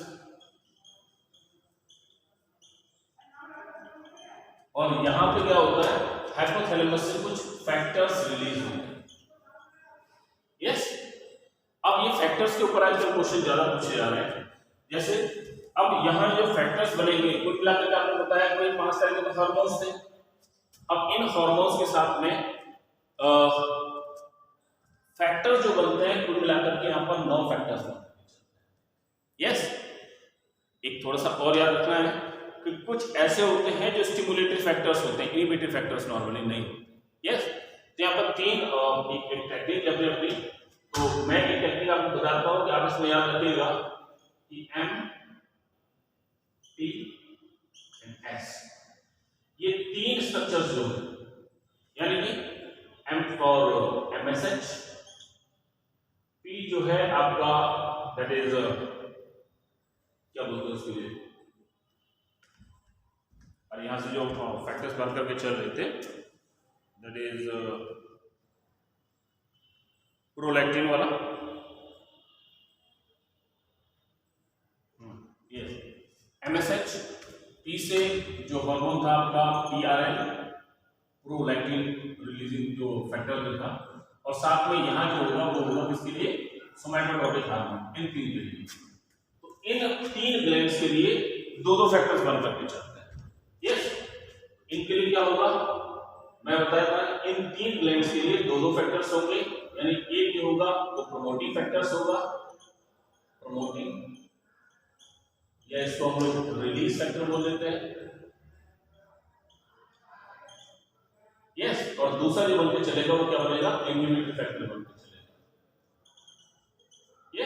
और यहां पे क्या होता है, हाइपोथैलेमस से कुछ फैक्टर्स रिलीज होते हैं। यस, अब ये फैक्टर्स के ऊपर आजकल क्वेश्चन ज्यादा पूछे जा रहे हैं। जैसे अब यहां जो फैक्टर्स बनेंगे, कुल मिलाकर के आपने बताया कोई 5 तरह के हार्मोन्स थे। अब इन हार्मोन्स के साथ में फैक्टर्स जो बनते हैं, कुल मिलाकर के यहां पर 9 फैक्टर्स बनते हैं। यस, एक थोड़ा सा और याद रखना है कि कुछ ऐसे होते हैं जो स्टिमुलेटरी फैक्टर्स होते हैं, इनहिबिटरी फैक्टर्स नॉर्मली नहीं होते। यस, तो यहाँ पर 3 एक टेक्निक अपनी अपनी, तो मैं एक टेक्निक आपको बताता हूँ कि आप इसमें याद रखिएगा कि M, P एंड S, ये 3 स्ट्रक्चर्स जो है, यानी कि M फॉर MSH, P जो है आपका दैट इज क्या बोलते हैं उसके लिए, और यहां से जो फैक्टर्स बन करके चल रहे थे दैट इज प्रोलैक्टिन वाला, यस, MSH, P से जो हार्मोन था आपका PRN, प्रोलैक्टिन रिलीजिंग जो फैक्टर था, और साथ में यहां जो होगा वो होगा किसके लिए, सोमैटोटॉपिक हार्मोन, इन 3 के लिए। तो इन 3 ग्लैंड्स के लिए 2-2 फैक्टर्स बन करके चलते हैं। यस, इनके लिए क्या होगा, मैं बताया था, इन 3 ग्लैंड्स के लिए 2-2 फैक्टर्स होंगे, यानी एक जो होगा वो प्रोमोटिंग फैक्टर्स होगा, प्रोमोटिंग, या इसको हम लोग रिलीज फैक्टर बोल देते हैं। यस, और दूसरा जो बनके चलेगा वो क्या बनेगा, इम्यूनिटी फैक्टर बनके चलेगा। ये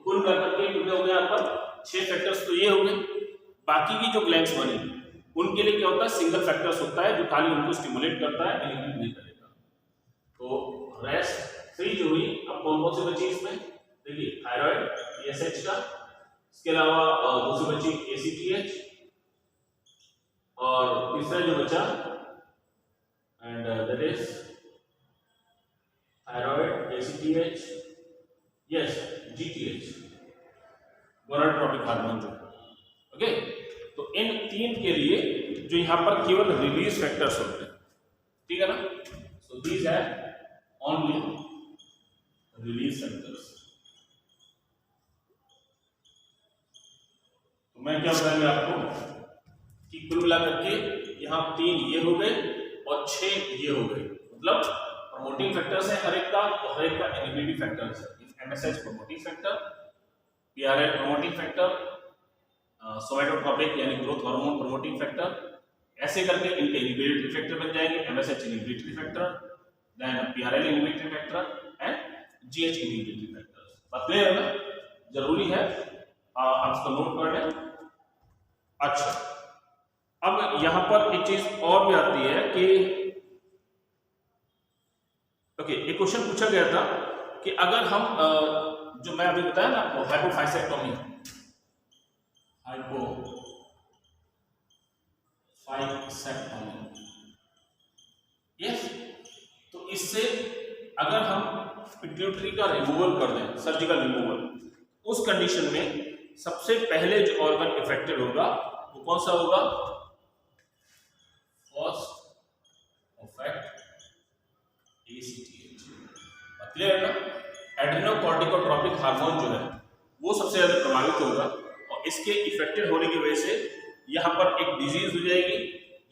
कुल मिलाकर के कितने हो गए यहाँ पर, 6 फैक्टर्स तो ये हो गए। बाकी की जो ग्लैंड्स बनी उनके लिए क्या होता है, सिंगल फैक्टर्स होता है जो खाली उनको स्टिमुलेट करता है, इनहिबिट नहीं करेगा। तो रेस्ट 3 जो हुई, अब कौन कौन सी बची इसमें, देखिए थायराइड TSH का, इसके अलावा दूसरी बची ACTH, और तीसरा जो बचा and that is thyroid ACTH, yes GTH, gonadotropic hormone जो, जो यहाँ पर केवल रिलीज फैक्टर्स होते हैं, ठीक है ना। So these are only release factors. तो मैं क्या बताएंगे आपको कि कुल मिलाकर के यहाँ 3 ये हो गए और 6 ये हो गए, मतलब प्रमोटिंग फैक्टर्स है हर एक का, तो हर एक का इनहिबिटरी फैक्टर्स है। MSH promoting factor, PRL promoting factor, somatotropic यानी ग्रोथ हार्मोन प्रमोटिंग फैक्टर, ऐसे करके इनके इनहिबिटरी फैक्टर बन जाएंगे। MSH inhibitory factor, then PRL inhibitory factor and GH inhibitory factor. बात क्लियर है ना, जरूरी है आप इसको नोट कर लें। अच्छा, अब यहां पर एक चीज और भी आती है कि ओके, एक क्वेश्चन पूछा गया था कि अगर हम जो मैं अभी बताया ना आपको हाइपोफाइसेक्टोमी, यस, तो इससे अगर हम पिट्यूटरी का रिमूवल कर दें, सर्जिकल रिमूवल, उस कंडीशन में सबसे पहले जो ऑर्गन इफेक्टेड होगा वो कौन सा होगा? First effect ACTH। क्लियर है ना? एड्रेनोकॉर्टिकोट्रोपिक हार्मोन जो है वो सबसे ज्यादा प्रभावित होगा और इसके इफेक्टेड होने की वजह से यहाँ पर एक डिजीज हो जाएगी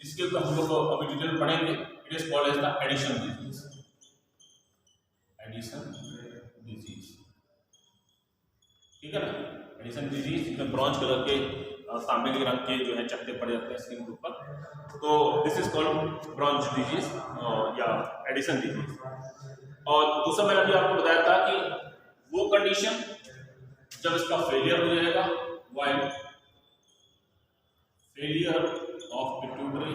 जिसके ऊपर हम लोग अभी डिटेल पढ़ेंगे। It is called as the Addison disease. Addison disease, ठीक है ना। एडिशन डिजीज जिसमें ब्रॉन्ज कलर के तांबे के रंग के जो है चकते पड़ जाते हैं स्किन के ऊपर, तो this is called bronze disease या एडिशन डिजीज। और दूसरा मैंने अभी आपको बताया था कि वो कंडीशन जब इसका फेलियर हो जाएगा, व्हाइल फेलियर ऑफ पिट्यूटरी,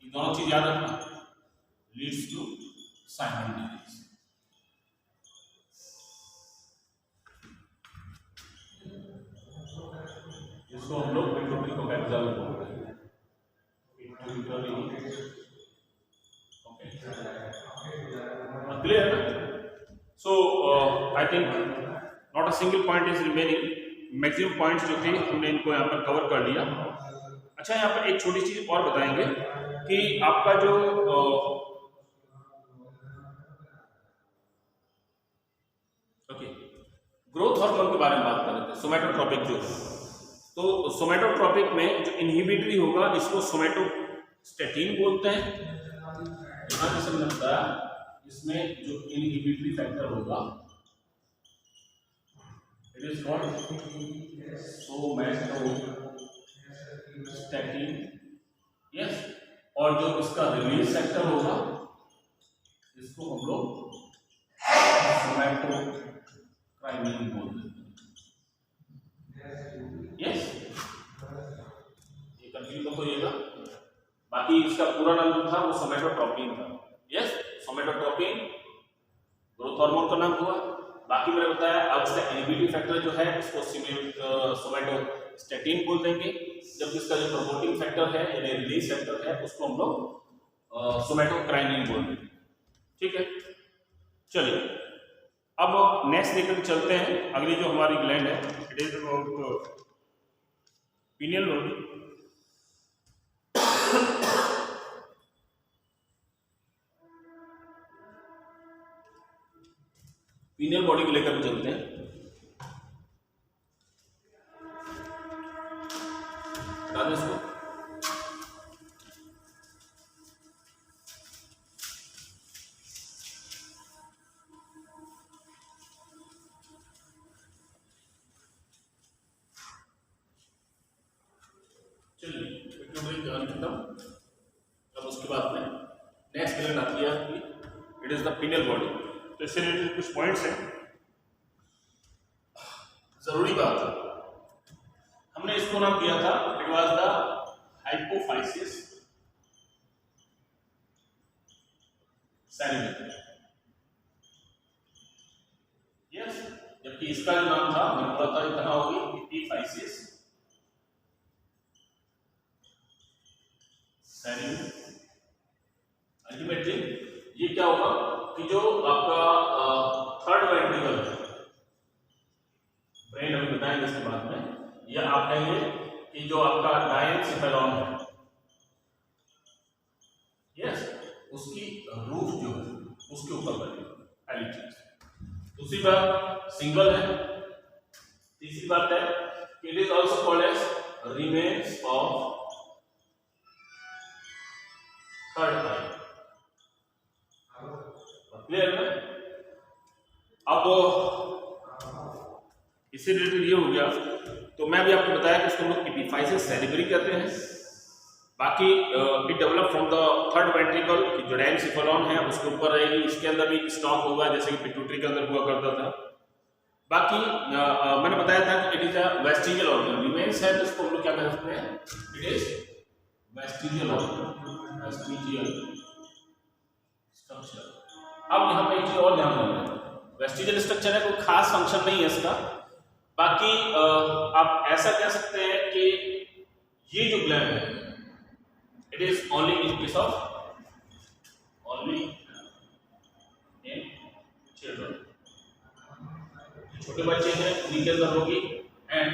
ये दोनों चीज याद रखना, लीड्स टू साइमन डिजीज। इसको हम लोग पिट्यूटरी को कैपिटल बोलते हैं, pituitary. Clear? So I think not a single point is remaining. Maximum points जो थे हमने इनको यहाँ पर कवर कर लिया। अच्छा, यहाँ पर एक छोटी चीज और बताएंगे कि आपका जो ओके ग्रोथ हार्मोन के बारे में बात कर रहे थे, सोमैटोट्रोपिक जो, तो सोमैटोट्रोपिक में जो इनहिबिटरी होगा इसको सोमैटोस्टैटिन बोलते हैं। यहाँ जैसे मैंने बताया इसमें जो इनहिबिटरी फैक्टर होगा it is called somatostatin, yes. और जो इसका रिलीज फैक्टर होगा इसको हम लोग सोमैटोकाइनिन बोलते हैं, यस। ये कंफ्यूज मत होइएगा, बाकी इसका पूरा नाम जो था वो सोमैटोट्रोपिन था, यस। सोमैटोट्रोपिन ग्रोथ हार्मोन का नाम हुआ। बाकी मैंने बताया अब इसका इनहिबिटरी फैक्टर जो है इसको सोमैटोस्टैटिन बोल देंगे, जबकि इसका जो प्रमोटिंग फैक्टर है यानी रिलीज फैक्टर है उसको हम लोग सोमैटोकाइनिन बोल देंगे, ठीक है। चलिए अब नेक्स्ट लेकर चलते हैं। अगली जो हमारी ग्लैंड है it is about pineal body. Pineal body को लेकर चलते हैं। बता दें इसको, चलिए खत्म। अब उसके बाद में नेक्स्ट ग्लैंड आती है आपकी, it is the pineal body. तो इससे रिलेटेड कुछ पॉइंट्स हैं, जरूरी बात है। हमने इसको नाम दिया था it was the hypophysis cerebrum, yes. जबकि इसका जो नाम था मैंने बोला था इतना होगी एपिफाइसिस सेरेब्रम। अल्टीमेटली ये क्या होगा कि जो आपका थर्ड वेंट्रिकल है, ब्रेन अभी बताएंगे इसके बाद में, या आप कहेंगे कि जो आपका डायनसेफेलॉन है, यस, उसकी रूफ जो है उसके ऊपर बनेगा पहली चीज। दूसरी बात सिंगल है। तीसरी बात है it is also called as remains of third eye. Clear है? अब इससे रिलेटेड ये हो गया, तो मैं भी आपको बताया कि इसको हम लोग एपिफाइसिस सेरेब्री कहते हैं। बाकी it develop from the third ventricle की जो डायनसिफेरॉन है उसके ऊपर रहेगी, इसके अंदर भी स्टॉक होगा जैसे कि पिट्यूटरी के अंदर हुआ करता था। बाकी मैंने बताया था कि it is a vestigial organ, remains है तो इसको हम लोग क्या कह सकते हैं, it is vestigial organ, vestigial structure. अब यहाँ पे एक चीज और ध्यान रखना, वेस्टिजियल स्ट्रक्चर है, कोई खास फंक्शन नहीं है इसका। बाकी आप ऐसा कह सकते हैं कि ये जो ग्लैंड है it is only in case of only in children, छोटे बच्चे हैं उन्हीं के अंदर होगी एंड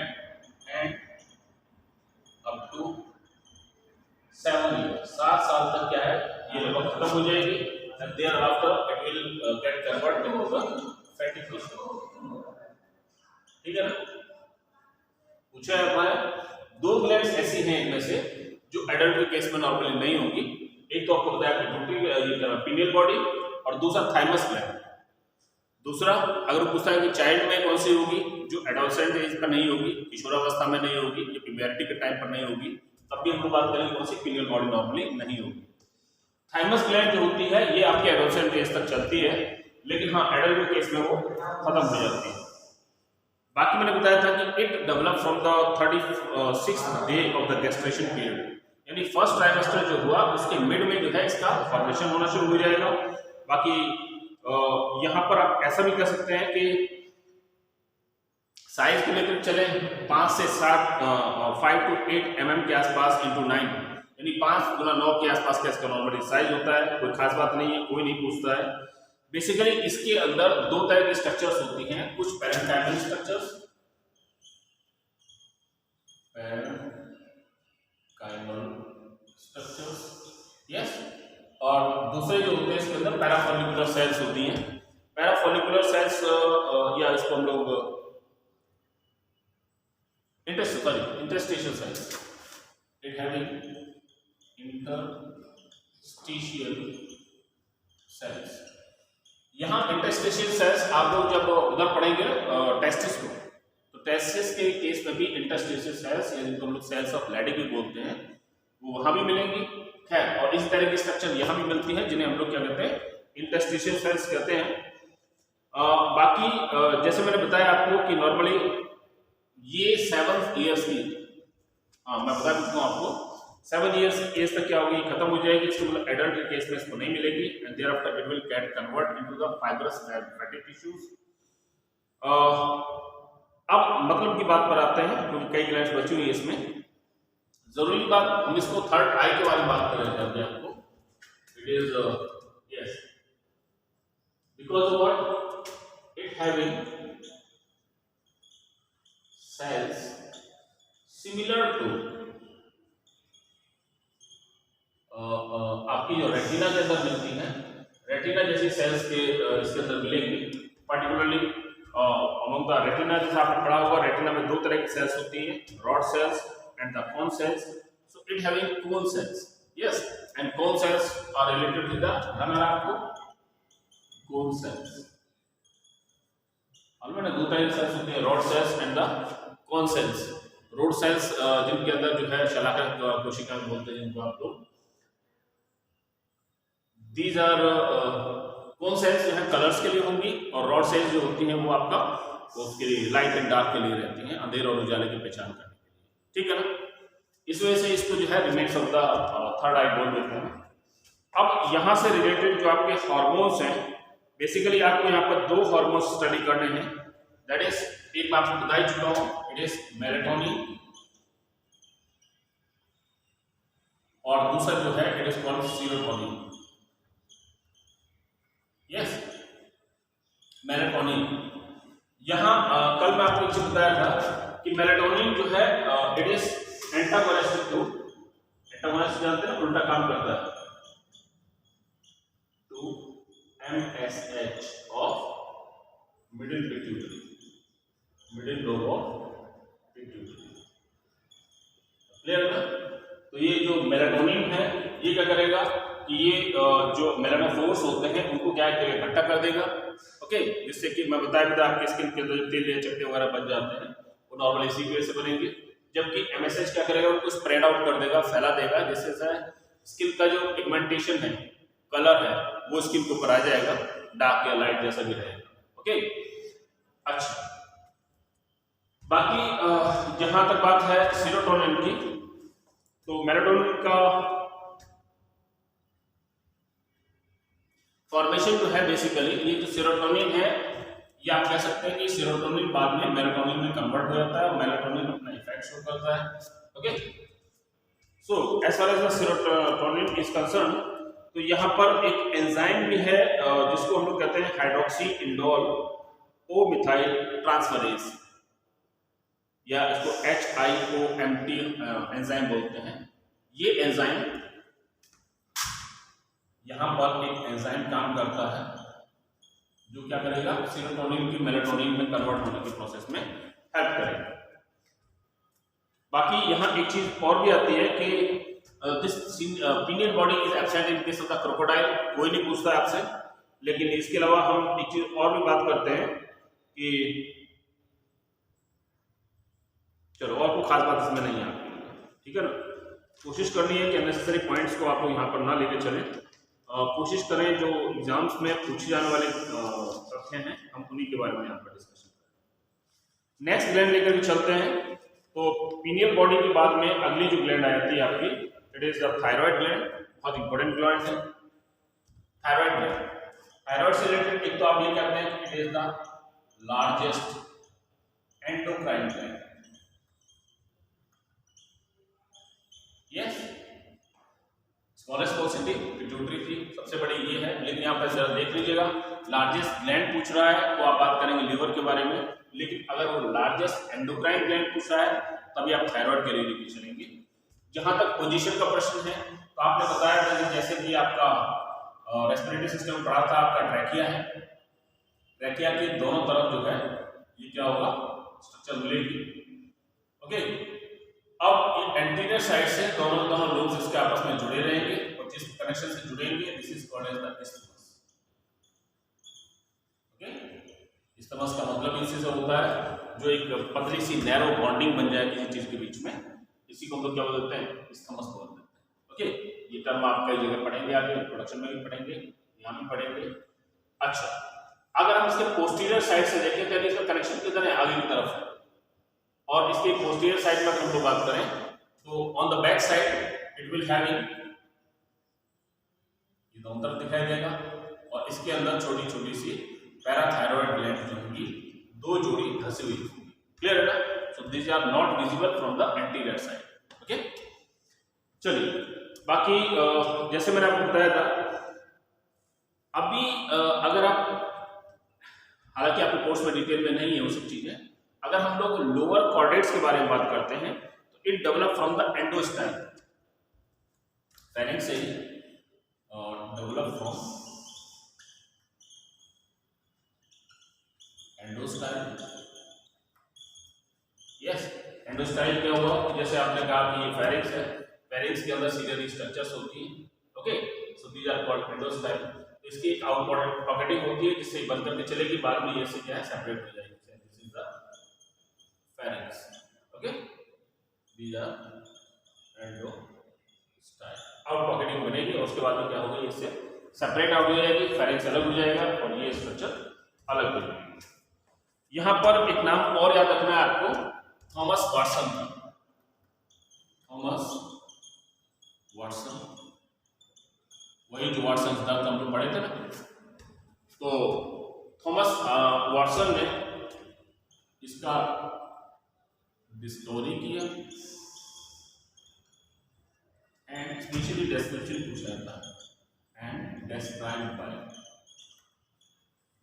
अप टू 7 ईयर्स, 7 साल तक क्या है ये लगभग खत्म हो जाएगी and thereafter it will get converted to the fatty tissue. ठीक है ना? पूछा है दो ग्लैंड्स ऐसी हैं इनमें से जो एडल्ट के केस में नॉर्मली नहीं होगी। एक तो आपको बताया पिट्यूटरी पीनियल बॉडी और दूसरा थाइमस ग्लैंड। दूसरा अगर पूछता है कि चाइल्ड में कौन सी होगी, जो एडोलसेंट एज पर नहीं होगी, किशोरावस्था में नहीं होगी या प्यूबर्टी के टाइम पर नहीं होगी, तब भी हम लोग बात करेंगे कौन सी पीनियल बॉडी नॉर्मली नहीं होगी। थाइमस ग्लैंड जो होती है ये आपके एडोलसेंट एज तक चलती है, लेकिन हाँ एडल्ट के केस में वो खत्म हो जाती है। बाकी मैंने बताया था कि it develop from the 36th day of the gestation period, यानी फर्स्ट ट्राइमेस्टर जो हुआ उसके मिड में जो है इसका फॉर्मेशन होना शुरू हो जाएगा। बाकी यहाँ पर आप ऐसा भी कह सकते हैं कि साइज के लेकर चले 5 से 7 5 to 8 mm के आसपास इंटू 9, यानी 5 गुना 9 के आसपास का इसका नॉर्मली साइज होता है। कोई खास बात नहीं है, कोई नहीं पूछता है। बेसिकली इसके अंदर दो तरह की स्ट्रक्चर्स होती हैं, कुछ पैरेंकाइमल स्ट्रक्चर्स, यस, और दूसरे जो होते हैं इसके अंदर पैराफोलिकुलर सेल्स होती हैं। पैराफोलिकुलर सेल्स या इसको हम लोग interstitial cells, it having interstitial cells. यहाँ इंटरस्टिशियल सेल्स आप लोग जब उधर पढ़ेंगे टेस्टिस को, तो टेस्टिस के केस में भी इंटरस्टिशियल सेल्स या जिनको हम लोग सेल्स ऑफ लैडी भी बोलते हैं वो वहां भी मिलेंगी। खैर, और इस तरह की स्ट्रक्चर यहाँ भी मिलती है जिन्हें हम लोग क्या कहते हैं, इंटरस्टिशियल सेल्स कहते हैं। बाकी जैसे मैंने बताया आपको कि नॉर्मली ये 7 ईयर्स की, मैं बता देता हूँ आपको 7 ईयर्स एज तक क्या होगी, खत्म हो जाएगी। इसको मतलब एडल्ट के केस में इसको नहीं मिलेगी and thereafter it will get convert into the fibrous fatty tissues. अब मतलब की बात पर आते हैं क्योंकि कई ग्लैंड्स बची हुई है इसमें। जरूरी बात हम इसको थर्ड आई के बारे में बात कर रहे थे आपको। It is yes because what it having cells similar to आपकी जो रेटिना के अंदर मिलती है, रेटिना जैसी सेल्स के इसके अंदर मिलेंगी। पर्टिकुलरली अमंग द रेटिना, जैसे आपने पढ़ा होगा रेटिना में दो तरह की सेल्स होती हैं, rod sales and the cone cells. So it having cone cells, yes, and cone cells are related to the runner आपको cone cells। अलग दो तरह की सेल्स होती हैं, rod sales and the cone cells। Rod sales जिनके अंदर जो है शलाका कोशिकाएं बोलते हैं जिनको आप लोग, these are cone cells जो है कलर्स के लिए होंगी और रॉड सेल्स जो होती हैं वो आपका उसके लिए लाइट एंड डार्क के लिए रहती हैं, अंधेरे और उजाले की पहचान करने। ठीक है ना? इस वजह से इसको जो है रिमेन्स ऑफ द थर्ड आई बोल देते हैं। अब यहाँ से रिलेटेड जो आपके हार्मोन्स हैं, बेसिकली आपको यहाँ पर दो हार्मोन्स स्टडी करने हैं। दैट इज, एक मैं आपको बता ही चुका हूँ, इट इज मेलेटोनिन और दूसरा जो है it is called serotonin. Yes, melatonin. यहाँ कल मैं आपको एक चीज बताया था कि मेलेटोनिन जो है it is antagonistic to, antagonist जानते हैं उल्टा काम करता है, MSH of middle pituitary, middle lobe of pituitary. Clear ना? तो ये जो मेलाटोनिन है ये क्या करेगा कि ये जो मेलानोफोर्स होते हैं उनको क्या करेगा, इकट्ठा कर देगा। ओके, जिससे कि मैं बताया भी था आपकी स्किन के अंदर तेल या चट्टे वगैरह बन जाते हैं वो नॉर्मल इसी की वजह से बनेंगे। जबकि MSH क्या करेगा, उनको स्प्रेड आउट कर देगा, फैला देगा, जिससे स्किन का जो पिगमेंटेशन है, कलर है, वो स्किन के ऊपर आ जाएगा, डार्क या लाइट जैसा भी रहेगा। ओके, अच्छा, बाकी जहां तक बात है सेरोटोनिन की, तो मेलाटोनिन का फॉर्मेशन जो है बेसिकली ये जो सेरोटोनिन है, ये आप कह सकते हैं कि सेरोटोनिन बाद में मेलाटोनिन में कन्वर्ट हो जाता है और मेलाटोनिन अपना इफेक्ट शो करता है। Okay, so as far as the serotonin is concern, तो यहाँ पर एक एंजाइम भी है जिसको हम लोग कहते हैं हाइड्रोक्सी इंडोल ओ मिथाइल ट्रांसफरेज, या इसको HIOMT एंजाइम बोलते हैं। ये एंजाइम, यहाँ पर एक एंजाइम काम करता है जो क्या करेगा, सेरोटोनिन की मेलाटोनिन में कन्वर्ट होने के प्रोसेस में हेल्प करेगा। बाकी यहाँ एक चीज और भी आती है कि this pinion body is absent in case of the crocodile, कोई नहीं पूछता आपसे, लेकिन इसके अलावा हम एक चीज और भी बात करते हैं कि चलो और कोई खास बात इसमें नहीं आती, ठीक है ना। कोशिश करनी है कि अननेसेसरी पॉइंट्स को आप लोग यहाँ पर ना लेके चलें, कोशिश करें जो एग्जाम्स में पूछे जाने वाले तथ्य हैं हम उन्हीं के बारे में यहाँ पर डिस्कशन करें। नेक्स्ट ग्लैंड लेकर के चलते हैं। तो पीनियल बॉडी के बाद में अगली जो ग्लैंड आ जाती है आपकी, it is the thyroid gland, बहुत इंपॉर्टेंट ग्लैंड है थायराइड ग्लैंड। थायराइड से रिलेटेड एक तो आप ये कहते हैं कि it is the largest endocrine gland. Yes, smallest porosity pituitary थी, सबसे बड़ी ये है, लेकिन यहाँ पर जरा देख लीजिएगा, लार्जेस्ट ग्लैंड पूछ रहा है तो आप बात करेंगे लिवर के बारे में, लेकिन अगर वो लार्जेस्ट एंडोक्राइन ग्लैंड पूछ रहा है तभी आप थायराइड के लिए लेके चलेंगे। जहां तक पोजीशन का प्रश्न है, तो आपने बताया था कि जैसे कि आपका रेस्पिरेटरी सिस्टम पढ़ा था, आपका ट्रैकिया है, ट्रैकिया के दोनों तरफ जो है ये क्या होगा, स्ट्रक्चर मिलेगी। ओके, अब एंटीरियर साइड से दोनों लोब्स इसके आपस में जुड़े रहेंगे और जिस कनेक्शन से जुड़ेंगे this is called as the isthmus. Okay, isthmus का मतलब इसी से होता है जो एक पतली सी नैरो बॉन्डिंग बन जाए किसी चीज के बीच में, इसी को हम लोग क्या बोलते हैं, इस्थमस बोल देते हैं। ओके, ये टर्म आप कई जगह पढ़ेंगे, आगे इंट्रोडक्शन में भी पढ़ेंगे, यहाँ भी पढ़ेंगे। अच्छा, अगर हम इसके पोस्टीरियर साइड से देखें तो इसका कनेक्शन किधर है, आगे की तरफ है, और इसके पोस्टीरियर साइड में अगर हम लोग बात करें तो on the back side it will have ये दोनों तरफ दिखाई देगा, और इसके अंदर छोटी छोटी सी पैराथायरॉइड ग्लैंड जो होंगी, दो जोड़ी धसी हुई होंगी। क्लियर है ना? So this are not visible from the anterior side. Okay, चलिए बाकी जैसे मैंने आपको बताया था, अभी अगर आप, हालांकि आपके कोर्स में डिटेल में नहीं है वो सब चीजें, अगर हम लोग लोअर कॉर्डेट्स के बारे में बात करते हैं तो it develop from the endostyle, pharynx से develop from endostyle. Yes, endostyle क्या हुआ कि जैसे आपने कहा कि ये फेरिंक्स है, फेरिंक्स के अंदर सीलियरी स्ट्रक्चर्स होती हैं। Okay, so these are called endostyle. इसकी एक आउट पॉकेटिंग होती है जिससे बंद करके चलेगी, बाद में ये से क्या है, सेपरेट हो जाएगी। This is the pharynx. Okay, these are endostyle, out pocketing बनेगी और उसके बाद में क्या होगा, इससे सेपरेट आउट हो जाएगी, फेरिंक्स अलग हो जाएगा और ये स्ट्रक्चर अलग हो जाएगी। यहां पर एक नाम और याद रखना है आपको, थॉमस वाटसन का। थॉमस वाटसन, वही जो वाटसन सिद्धांत हम लोग पढ़े थे ना, तो थॉमस वाटसन ने इसका डिस्कवरी किया एंड स्पेशली डिस्क्रिप्शन पूछा था and described by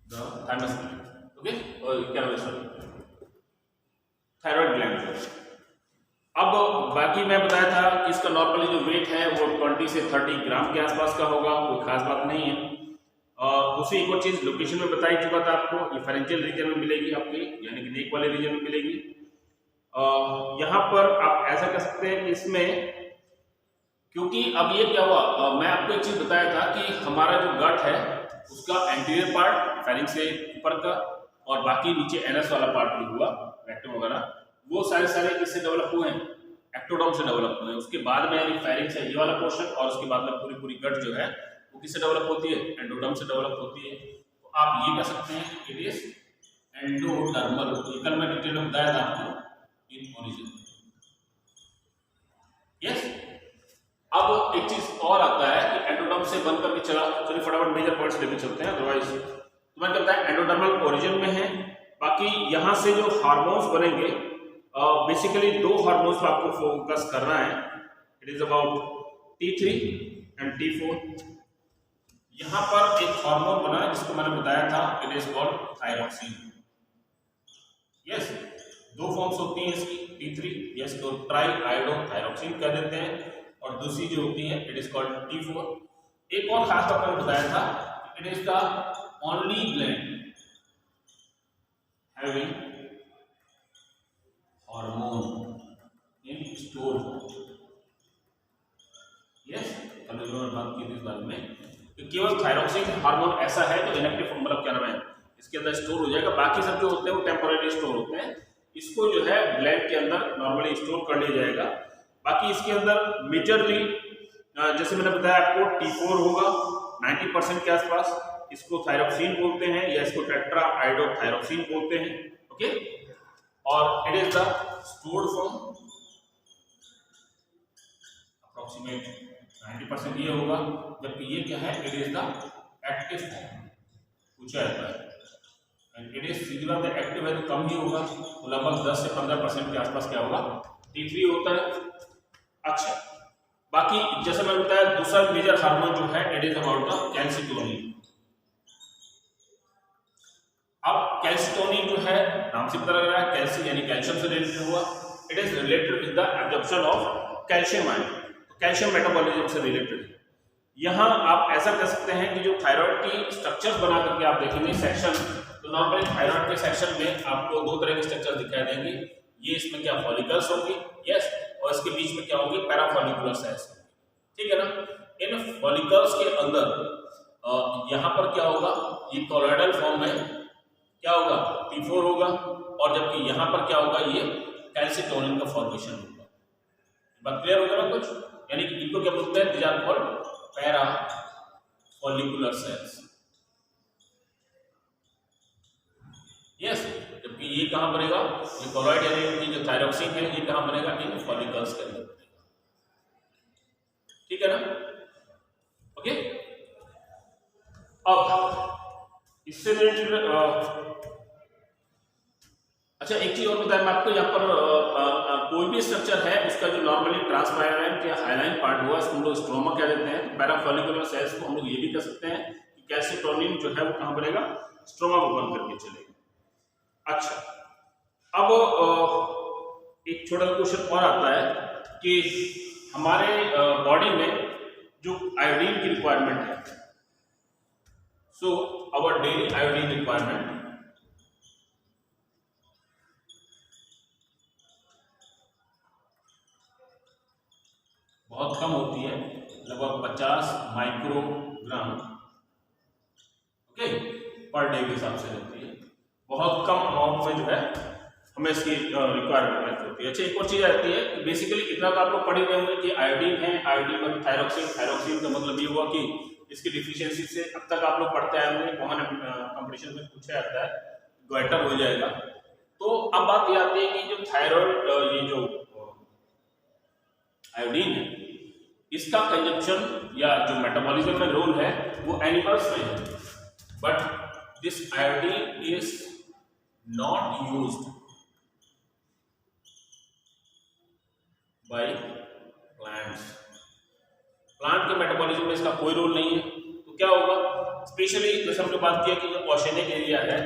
the thymus gland. Okay, और क्या नाम है, सॉरी, थायराइड ग्लैंड। अब बाकी मैं बताया था कि इसका नॉर्मली जो वेट है वो 20 से 30 ग्राम के आसपास का होगा, कोई खास बात नहीं है। दूसरी एक और चीज लोकेशन में बता ही चुका था आपको, ये फेरेंजियल रीजन में मिलेगी आपके, यानी कि नेक वाले रीजन में मिलेगी। यहाँ पर आप ऐसा कर सकते हैं कि इसमें, क्योंकि अब ये क्या हुआ, मैं आपको एक चीज बताया था कि हमारा जो गट है उसका एंटीरियर पार्ट फेरिंक्स से ऊपर का और बाकी नीचे एनस वाला पार्ट भी हुआ, रेक्टम वगैरह, वो सारे किससे डेवलप हुए हैं, एक्टोडर्म से डेवलप हुए हैं। उसके बाद में यानी फेरिंक्स है ये वाला पोर्शन, और उसके बाद में पूरी गट जो है वो किससे डेवलप होती है, एंडोडर्म से डेवलप होती है। तो आप ये कह सकते हैं कि इट इज एंडोडर्मल, कल मैं डिटेल में बताया था आपको इन ओरिजिन। यस, अब एक चीज और आता है कि एंडोडर्म से बनकर भी चला, चलिए फटाफट मेजर पॉइंट्स लेके चलते हैं, अदरवाइज तो मैं कहता है एंडोडर्मल ओरिजिन में है। बाकी यहाँ से जो हार्मोन्स बनेंगे, बेसिकली दो हार्मोन्स पर आपको फोकस करना है, it is about T3 and T4। यहाँ पर एक हार्मोन बना है जिसको मैंने बताया था, it is called thyroxine. Yes, दो फॉर्म्स होती हैं इसकी, T3, यस, तो ट्राई आयोडो थायरोक्सिन कह देते हैं, और दूसरी जो होती है इट इज कॉल्ड T4। एक और खास बात मैंने बताया था, it is the only gland having hormone in store. Yes, कल मैंने बात की थी इस बारे में कि केवल थायरोक्सिन हार्मोन ऐसा है जो इनएक्टिव, मतलब क्या नाम है, इसके अंदर स्टोर हो जाएगा, बाकी सब जो होते हैं वो टेम्पररी स्टोर होते हैं। इसको जो है ग्लैंड के अंदर नॉर्मली स्टोर कर लिया जाएगा। बाकी इसके अंदर मेजरली जैसे मैंने बताया आपको T4 होगा 90% के आसपास, इसको थायरोक्सिन बोलते हैं या इसको टेट्रा आयोडोथायरोक्सिन बोलते हैं। ओके, और it is the stored form, approximate 90% ये होगा, जबकि ये क्या है, it is the active form, पूछा जाता है। इट इज सीधी बात है, एक्टिव है तो कम ही होगा, तो लगभग 10 से 15% के आसपास क्या होगा, T3 होता है। अच्छा, बाकी जैसे मैंने बताया दूसरा मेजर हार्मोन जो है it is about the calcitonin. अब कैल्सिटोनिन जो है नाम से पता लग रहा है, कैल्शियम यानी कैल्शियम से रिलेटेड हुआ, it is related with the absorption of calcium ion, तो कैल्शियम मेटाबॉलिज्म से रिलेटेड है। यहाँ आप ऐसा कह सकते हैं कि जो थायराइड की स्ट्रक्चर्स बना करके आप देखेंगे सेक्शन, तो नॉर्मली थायराइड के सेक्शन में आपको दो तरह के स्ट्रक्चर दिखाई देंगे। ये इसमें क्या फॉलिकल्स होंगी, यस, और इसके बीच में क्या होगी, पैराफॉलिकुलर सेल्स, ठीक है ना। इन फॉलिकल्स के अंदर यहाँ पर क्या होगा, ये कोलॉइडल फॉर्म में क्या होगा, T4 होगा, और जबकि यहाँ पर क्या होगा, ये कैल्सिटोनिन का फॉर्मेशन होगा। बात क्लियर होगा ना कुछ, यानी कि इनको क्या बोलते हैं, these are called parafollicular cells. Yes, जबकि ये कहां बनेगा, ये कोलॉइड यानी इनकी जो थायरोक्सिन है ये कहां बनेगा, इन फॉलिकल्स के अंदर बनेगा, ठीक है ना। ओके, अब इससे रिलेटेड अच्छा एक चीज और बताया मैं आपको, यहाँ पर कोई भी स्ट्रक्चर है उसका जो नॉर्मली ट्रांसपायरेंट या हाइलाइन पार्ट हुआ इसको हम लोग स्ट्रोमा कह देते हैं। पैराफॉलिकुलर सेल्स को हम लोग ये भी कह सकते हैं कि कैल्सिटोनिन जो है वो कहां बनेगा, स्ट्रोमा को बंद करके चलेगा। अच्छा, अब एक छोटा क्वेश्चन और आता है कि हमारे बॉडी में जो आयोडीन की रिक्वायरमेंट है, so our daily iodine requirement बहुत कम होती है, लगभग 50 माइक्रोग्राम ओके पर डे के हिसाब से रहती है। बहुत कम अमाउंट में जो है हमें इसकी रिक्वायरमेंट होती है। अच्छा, एक और चीज़ आती है कि बेसिकली इतना तो आप लोग पढ़े हुए होंगे कि आयोडीन है, आयोडीन और थायरोक्सिन, थायरोक्सिन का मतलब ये हुआ कि इसकी डिफिशियंसी से अब तक आप लोग पढ़ते आए होंगे, कॉमन कंपटीशन में पूछा जाता है, ग्वाइटर हो जाएगा। तो अब बात ये आती है कि जो थायराइड, ये जो आयोडीन है, इसका कंजप्शन या जो मेटाबॉलिज्म में रोल है वो एनिमल्स में है, but this iodine is not used by plants. Plant के मेटाबॉलिज्म में इसका कोई रोल नहीं है। तो क्या होगा, स्पेशली जैसे हमने बात किया कि जो ओशनिक एरिया है,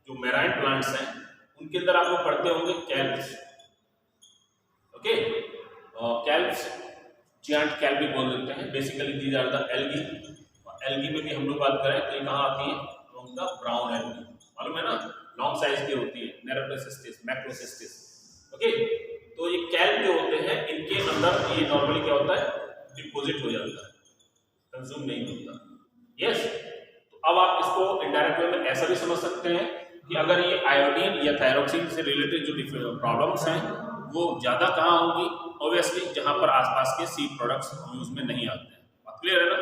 जो मैराइन प्लांट्स हैं, उनके अंदर आप लोग पढ़ते होंगे kelps, okay, kelps giant kelp भी बोल देते हैं। Basically these are the algae. Algae में भी हम लोग बात करें तो ये कहाँ आती है, उनका ब्राउन एल्गी, मालूम है ना, लॉन्ग साइज की होती है, नेरोटोसिस्टिस, मैक्रोसिस्टिस। ओके, तो ये कैल्प जो होते हैं इनके अंदर ये नॉर्मली क्या होता है, डिपोजिट हो जाता है, कंज्यूम नहीं होता। यस, तो अब आप इसको इनडायरेक्ट वे में ऐसा भी समझ सकते हैं कि अगर ये आयोडीन या थायरोक्सिन से रिलेटेड जो प्रॉब्लम्स हैं वो ज़्यादा कहाँ होंगी, ऑब्वियसली जहाँ पर आसपास के सी प्रोडक्ट्स यूज में नहीं आते हैं। बात क्लियर है ना?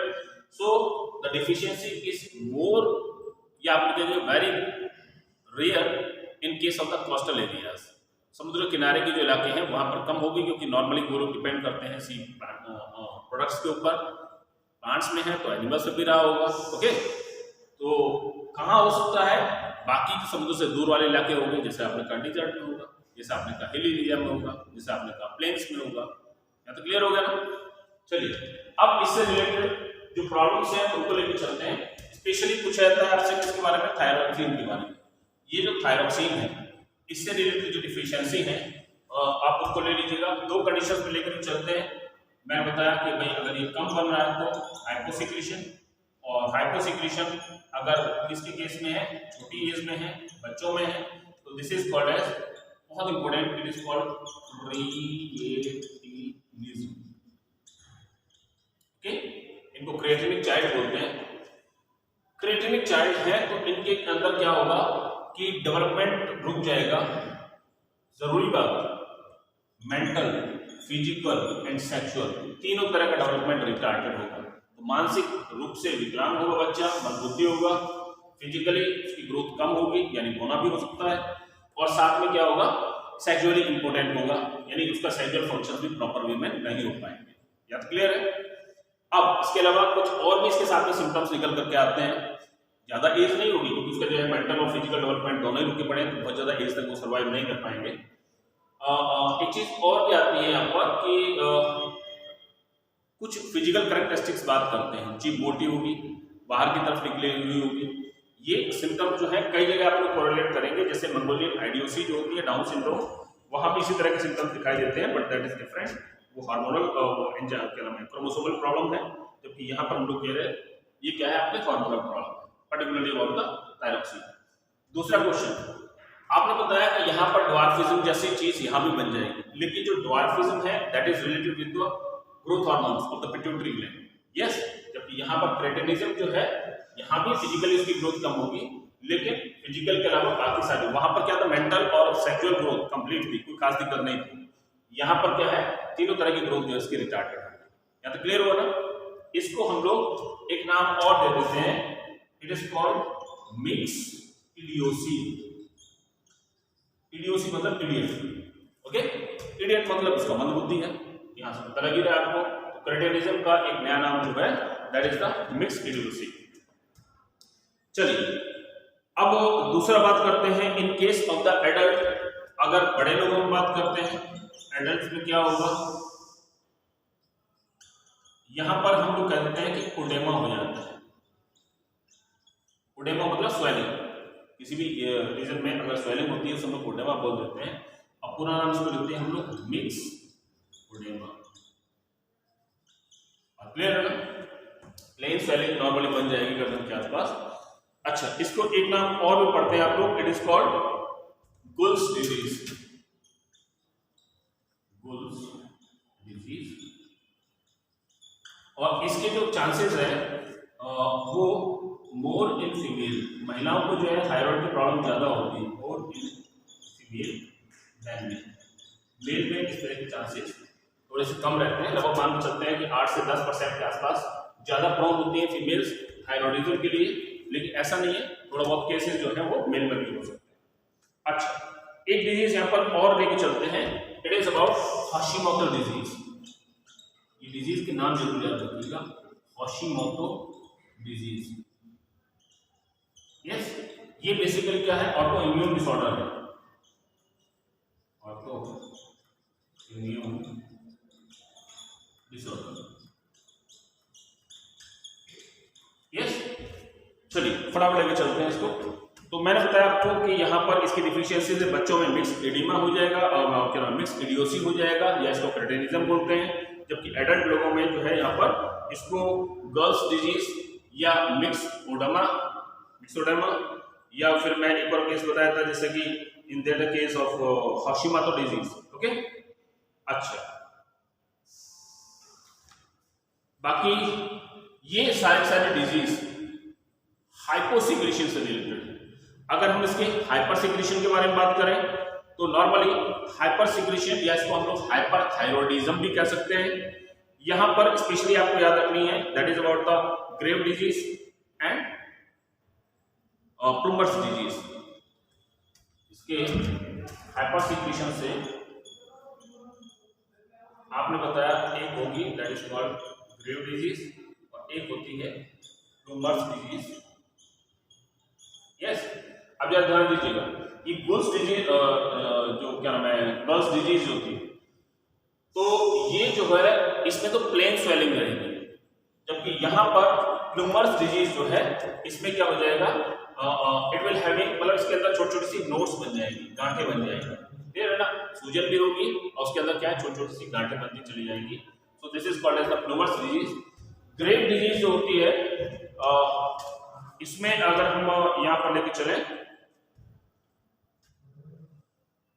So the deficiency is more, या आप कहेंगे very rare in case of the coastal areas. समुद्र किनारे के जो इलाके हैं वहाँ पर कम होगी, क्योंकि नॉर्मली वो लोग डिपेंड करते हैं सी प्रोडक्ट्स के ऊपर। प्लांट्स में है तो एनिमल्स में भी रहा होगा। ओके, तो कहाँ हो सकता है, बाकी जो समुद्र से दूर वाले इलाके होंगे, जैसे आपने कहा डिजर्ट में होगा, जैसे आपने कहा हिली एरिया में होगा, जैसे आपने कहा प्लेन्स में होगा। या तो क्लियर हो गया ना? चलिए अब इससे रिलेटेड जो प्रॉब्लम्स हैं उनको लेकर चलते हैं। स्पेशली पूछा जाता है आपसे किसके बारे में, थायरोक्सिन के बारे में। ये जो थायरोक्सिन है इससे रिलेटेड जो डिफिशियंसी है आप उसको ले लीजिएगा। दो कंडीशन में लेकर चलते हैं। मैंने बताया कि भाई अगर ये कम बन रहा है तो हाइपोसिक्रीशन, और हाइपोसिक्रीशन अगर किसके केस में है, छोटी एज में है, बच्चों में है, तो दिस इज कॉल्ड एज, बहुत important, it is called cretinism. Okay, इनको क्रिएटिनिक चाइल्ड बोलते हैं। क्रिएटिनिक चाइल्ड है तो इनके अंदर क्या होगा कि डेवलपमेंट रुक जाएगा। जरूरी बात, मेंटल, फिजिकल एंड सेक्सुअल तीनों तरह का डेवलपमेंट रिटार्डेड होगा। तो मानसिक रूप से विकलांग होगा बच्चा, मंदबुद्धि होगा, फिजिकली उसकी ग्रोथ कम होगी, यानी होना भी हो सकता है, और साथ में क्या होगा, सेक्सुअली इंपोर्टेंट होगा, यानी उसका सेक्सुअल फंक्शन भी प्रॉपर वे में नहीं हो पाएंगे। या तो क्लियर है? अब इसके अलावा कुछ और भी इसके साथ में सिम्टम्स निकल करके आते हैं। ज्यादा एज नहीं होगी, क्योंकि उसका जो है मेंटल और फिजिकल डेवलपमेंट दोनों ही रुके पड़े हैं, तो बहुत ज्यादा एज तक वो सर्वाइव नहीं कर पाएंगे। एक चीज और भी आती है यहाँ पर कि कुछ फिजिकल कैरेक्टरिस्टिक्स बात करते हैं। जीभ मोटी होगी, बाहर की तरफ निकली हुई होगी। ये सिम्टम जो है कई जगह आप लोग कोरिलेट करेंगे, जैसे मंगोलियन आइडियोसी जो होती है, डाउन सिंड्रोम, वहां भी इसी तरह के सिम्टम्स दिखाई देते हैं, बट दैट इज डिफरेंट। वो हार्मोनल क्या नाम है, क्रोमोसोमल प्रॉब्लम है, जबकि यहाँ पर हम लोग कह रहे हैं ये क्या है, आपके hormonal problem, particularly about the thyroxine. दूसरा क्वेश्चन, आपने बताया कि यहाँ पर ड्वार्फिज्म जैसी चीज यहाँ भी बन जाएगी, लेकिन जो ड्वार्फिज्म है that is related with the growth hormones of the pituitary gland. Yes, जबकि यहाँ पर क्रेटिनिज्म जो है यहाँ भी फिजिकली उसकी ग्रोथ कम होगी, लेकिन फिजिकल के अलावा बाकी सारी, वहां पर क्या था, मेंटल और सेक्सुअल ग्रोथ कंप्लीट थी, कोई खास दिक्कत नहीं थी। यहाँ पर क्या है, तीनों तरह की ग्रोथ जो है इसकी रिटार्डेड है। या तो क्लियर हुआ ना? इसको हम लोग एक नाम और दे देते हैं, इट इज कॉल्ड मिक्स इडियोसी। इडियोसी मतलब इडियट। ओके, इडियट मतलब इसका मंदबुद्धि है, यहां से पता लगी रहा है आपको। तो क्रेटिनिज्म का एक नया नाम जो है दैट इज द मिक्स इडियोसी। चलिए अब दूसरा बात करते हैं, इन केस ऑफ द एडल्ट, अगर बड़े लोगों में बात करते हैं, एडल्ट में क्या होगा, यहां पर हम लोग कहते हैं कि ओडेमा हो जाता है। ओडेमा मतलब स्वेलिंग, किसी भी रीजन में अगर स्वेलिंग होती है तो हम लोग ओडेमा बोल देते हैं। अब पूरा नाम इसको लिखते हैं हम लोग मिक्स ओडेमा। क्लियर है ना? प्लेन स्वेलिंग नॉर्मली बन जाएगी गर्दन के आसपास। अच्छा, इसको एक नाम और भी पढ़ते हैं आप लोग, it is called Gull's disease. Gull's disease, और इसके जो चांसेस है वो मोर इन फीमेल, महिलाओं को जो है थायराइड की प्रॉब्लम ज्यादा होती है, more in female than male. Male में इस तरह के चांसेस थोड़े से कम रहते हैं, लगभग मान चलते हैं कि 8 से 10% के आसपास ज्यादा प्रॉब्लम होती है फीमेल्स थायराइडिज्म के लिए, लेकिन ऐसा नहीं है, थोड़ा बहुत केसेस जो है वो मेल में भी हो सकते हैं। अच्छा, एक डिजीज यहाँ पर और लेके चलते हैं, it is about Hashimoto disease. ये डिजीज के नाम जरूर याद रखिएगा, हाशिमोटो डिजीज। यस, ये बेसिकली क्या है, ऑटो इम्यून डिसऑर्डर है, ऑटो इम्यून डिसऑर्डर। यस, चलिए फटाफट लेके चलते हैं इसको। तो मैंने बताया आपको कि यहाँ पर इसकी डिफिशियंसी से बच्चों में मिक्स एडिमा हो जाएगा, और क्या नाम, मिक्स इडियोसी हो जाएगा, या इसको क्रेटिनिज्म बोलते हैं। जबकि एडल्ट लोगों में जो है यहाँ पर इसको गर्ल्स डिजीज या मिक्सोडर्मा, या फिर मैं एक और केस बताया था जैसे कि in that case of Hashimoto disease. Okay, अच्छा, बाकी ये सारे डिजीज हाइपोसिक्रेशन से रिलेटेड है। अगर हम इसके हाइपर सिक्रेशन के बारे में बात करें तो नॉर्मली हाइपर सिक्रेशन या इसको हम लोग हाइपर थायरॉइडिज्म भी कह सकते हैं। यहां पर स्पेशली आपको याद रखनी है that is about the Grave disease and Plummer's disease. इसके हाइपर सिक्रेशन से आपने बताया एक होगी that is called Grave disease और एक होती है प्लूमर्स डिजीज। यस, अब जरा ध्यान दीजिएगा, ये गुल्स डिजीज जो क्या नाम है गल्स डिजीज होती है, तो ये जो है इसमें तो प्लेन स्वेलिंग रहेगी, जबकि यहाँ पर प्लूमर्स डिजीज जो है इसमें क्या हो जाएगा, इट विल हैविंग, मतलब इसके अंदर छोटी छोटी सी नोट्स बन जाएगी, गांठें बन जाएगी, क्लियर है ना, सूजन भी होगी और उसके अंदर क्या है छोटी छोटी सी गांठें बनती चली जाएंगी। So this is called as the Plummer's disease. Grave disease जो होती है इसमें अगर हम यहां पर लेके चले,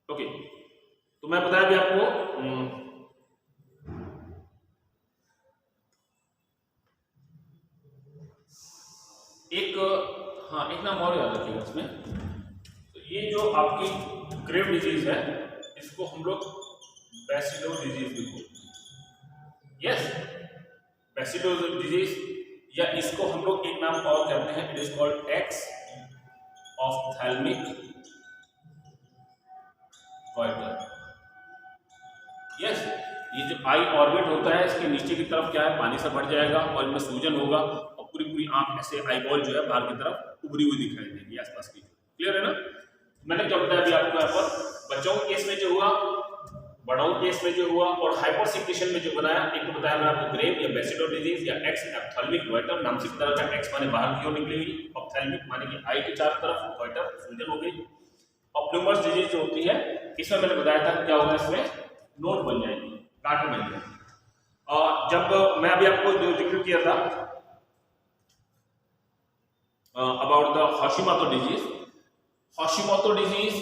ओके, तो मैं बताया भी आपको एक नाम और याद रखिएगा इसमें। तो ये जो आपकी ग्रेव डिजीज है इसको हम लोग बैसिलो डिजीज भी बोलते हैं। यस, बैसिलो डिजीज, या इसको हम लोग एक नाम और कहते हैं, it is called exophthalmic goitre. Yes, ये जो आई ऑर्बिट होता है इसके नीचे की तरफ क्या है, पानी से भर जाएगा और इनमें सूजन होगा और पूरी पूरी आंख ऐसे आईबॉल जो है बाहर की तरफ उभरी हुई दिखाई देगी आसपास की। क्लियर है ना? मैंने क्या बताया अभी आपको, यहाँ पर बच्चों के केस में जो हुआ, बड़ों के केस में जो हुआ, और हाइपर सिक्रेशन में जो बनाया, एक तो बताया मैंने आपको ग्रेव या बैसिलो डिजीज या एक्स ऑफ्थैल्मिक गॉइटर, नाम से तरह का एक्स माने बाहर की ओर निकली हुई, ऑफ्थैल्मिक माने कि आई के चारों तरफ, गॉइटर सूजन हो गई। और प्लूमर्स डिजीज जो होती है इसमें मैंने बताया था क्या होगा, इसमें नोट बन जाएगी, गांठें बन जाएगी। और जब मैं अभी आपको जो जिक्र किया था about the Hashimoto disease, Hashimoto disease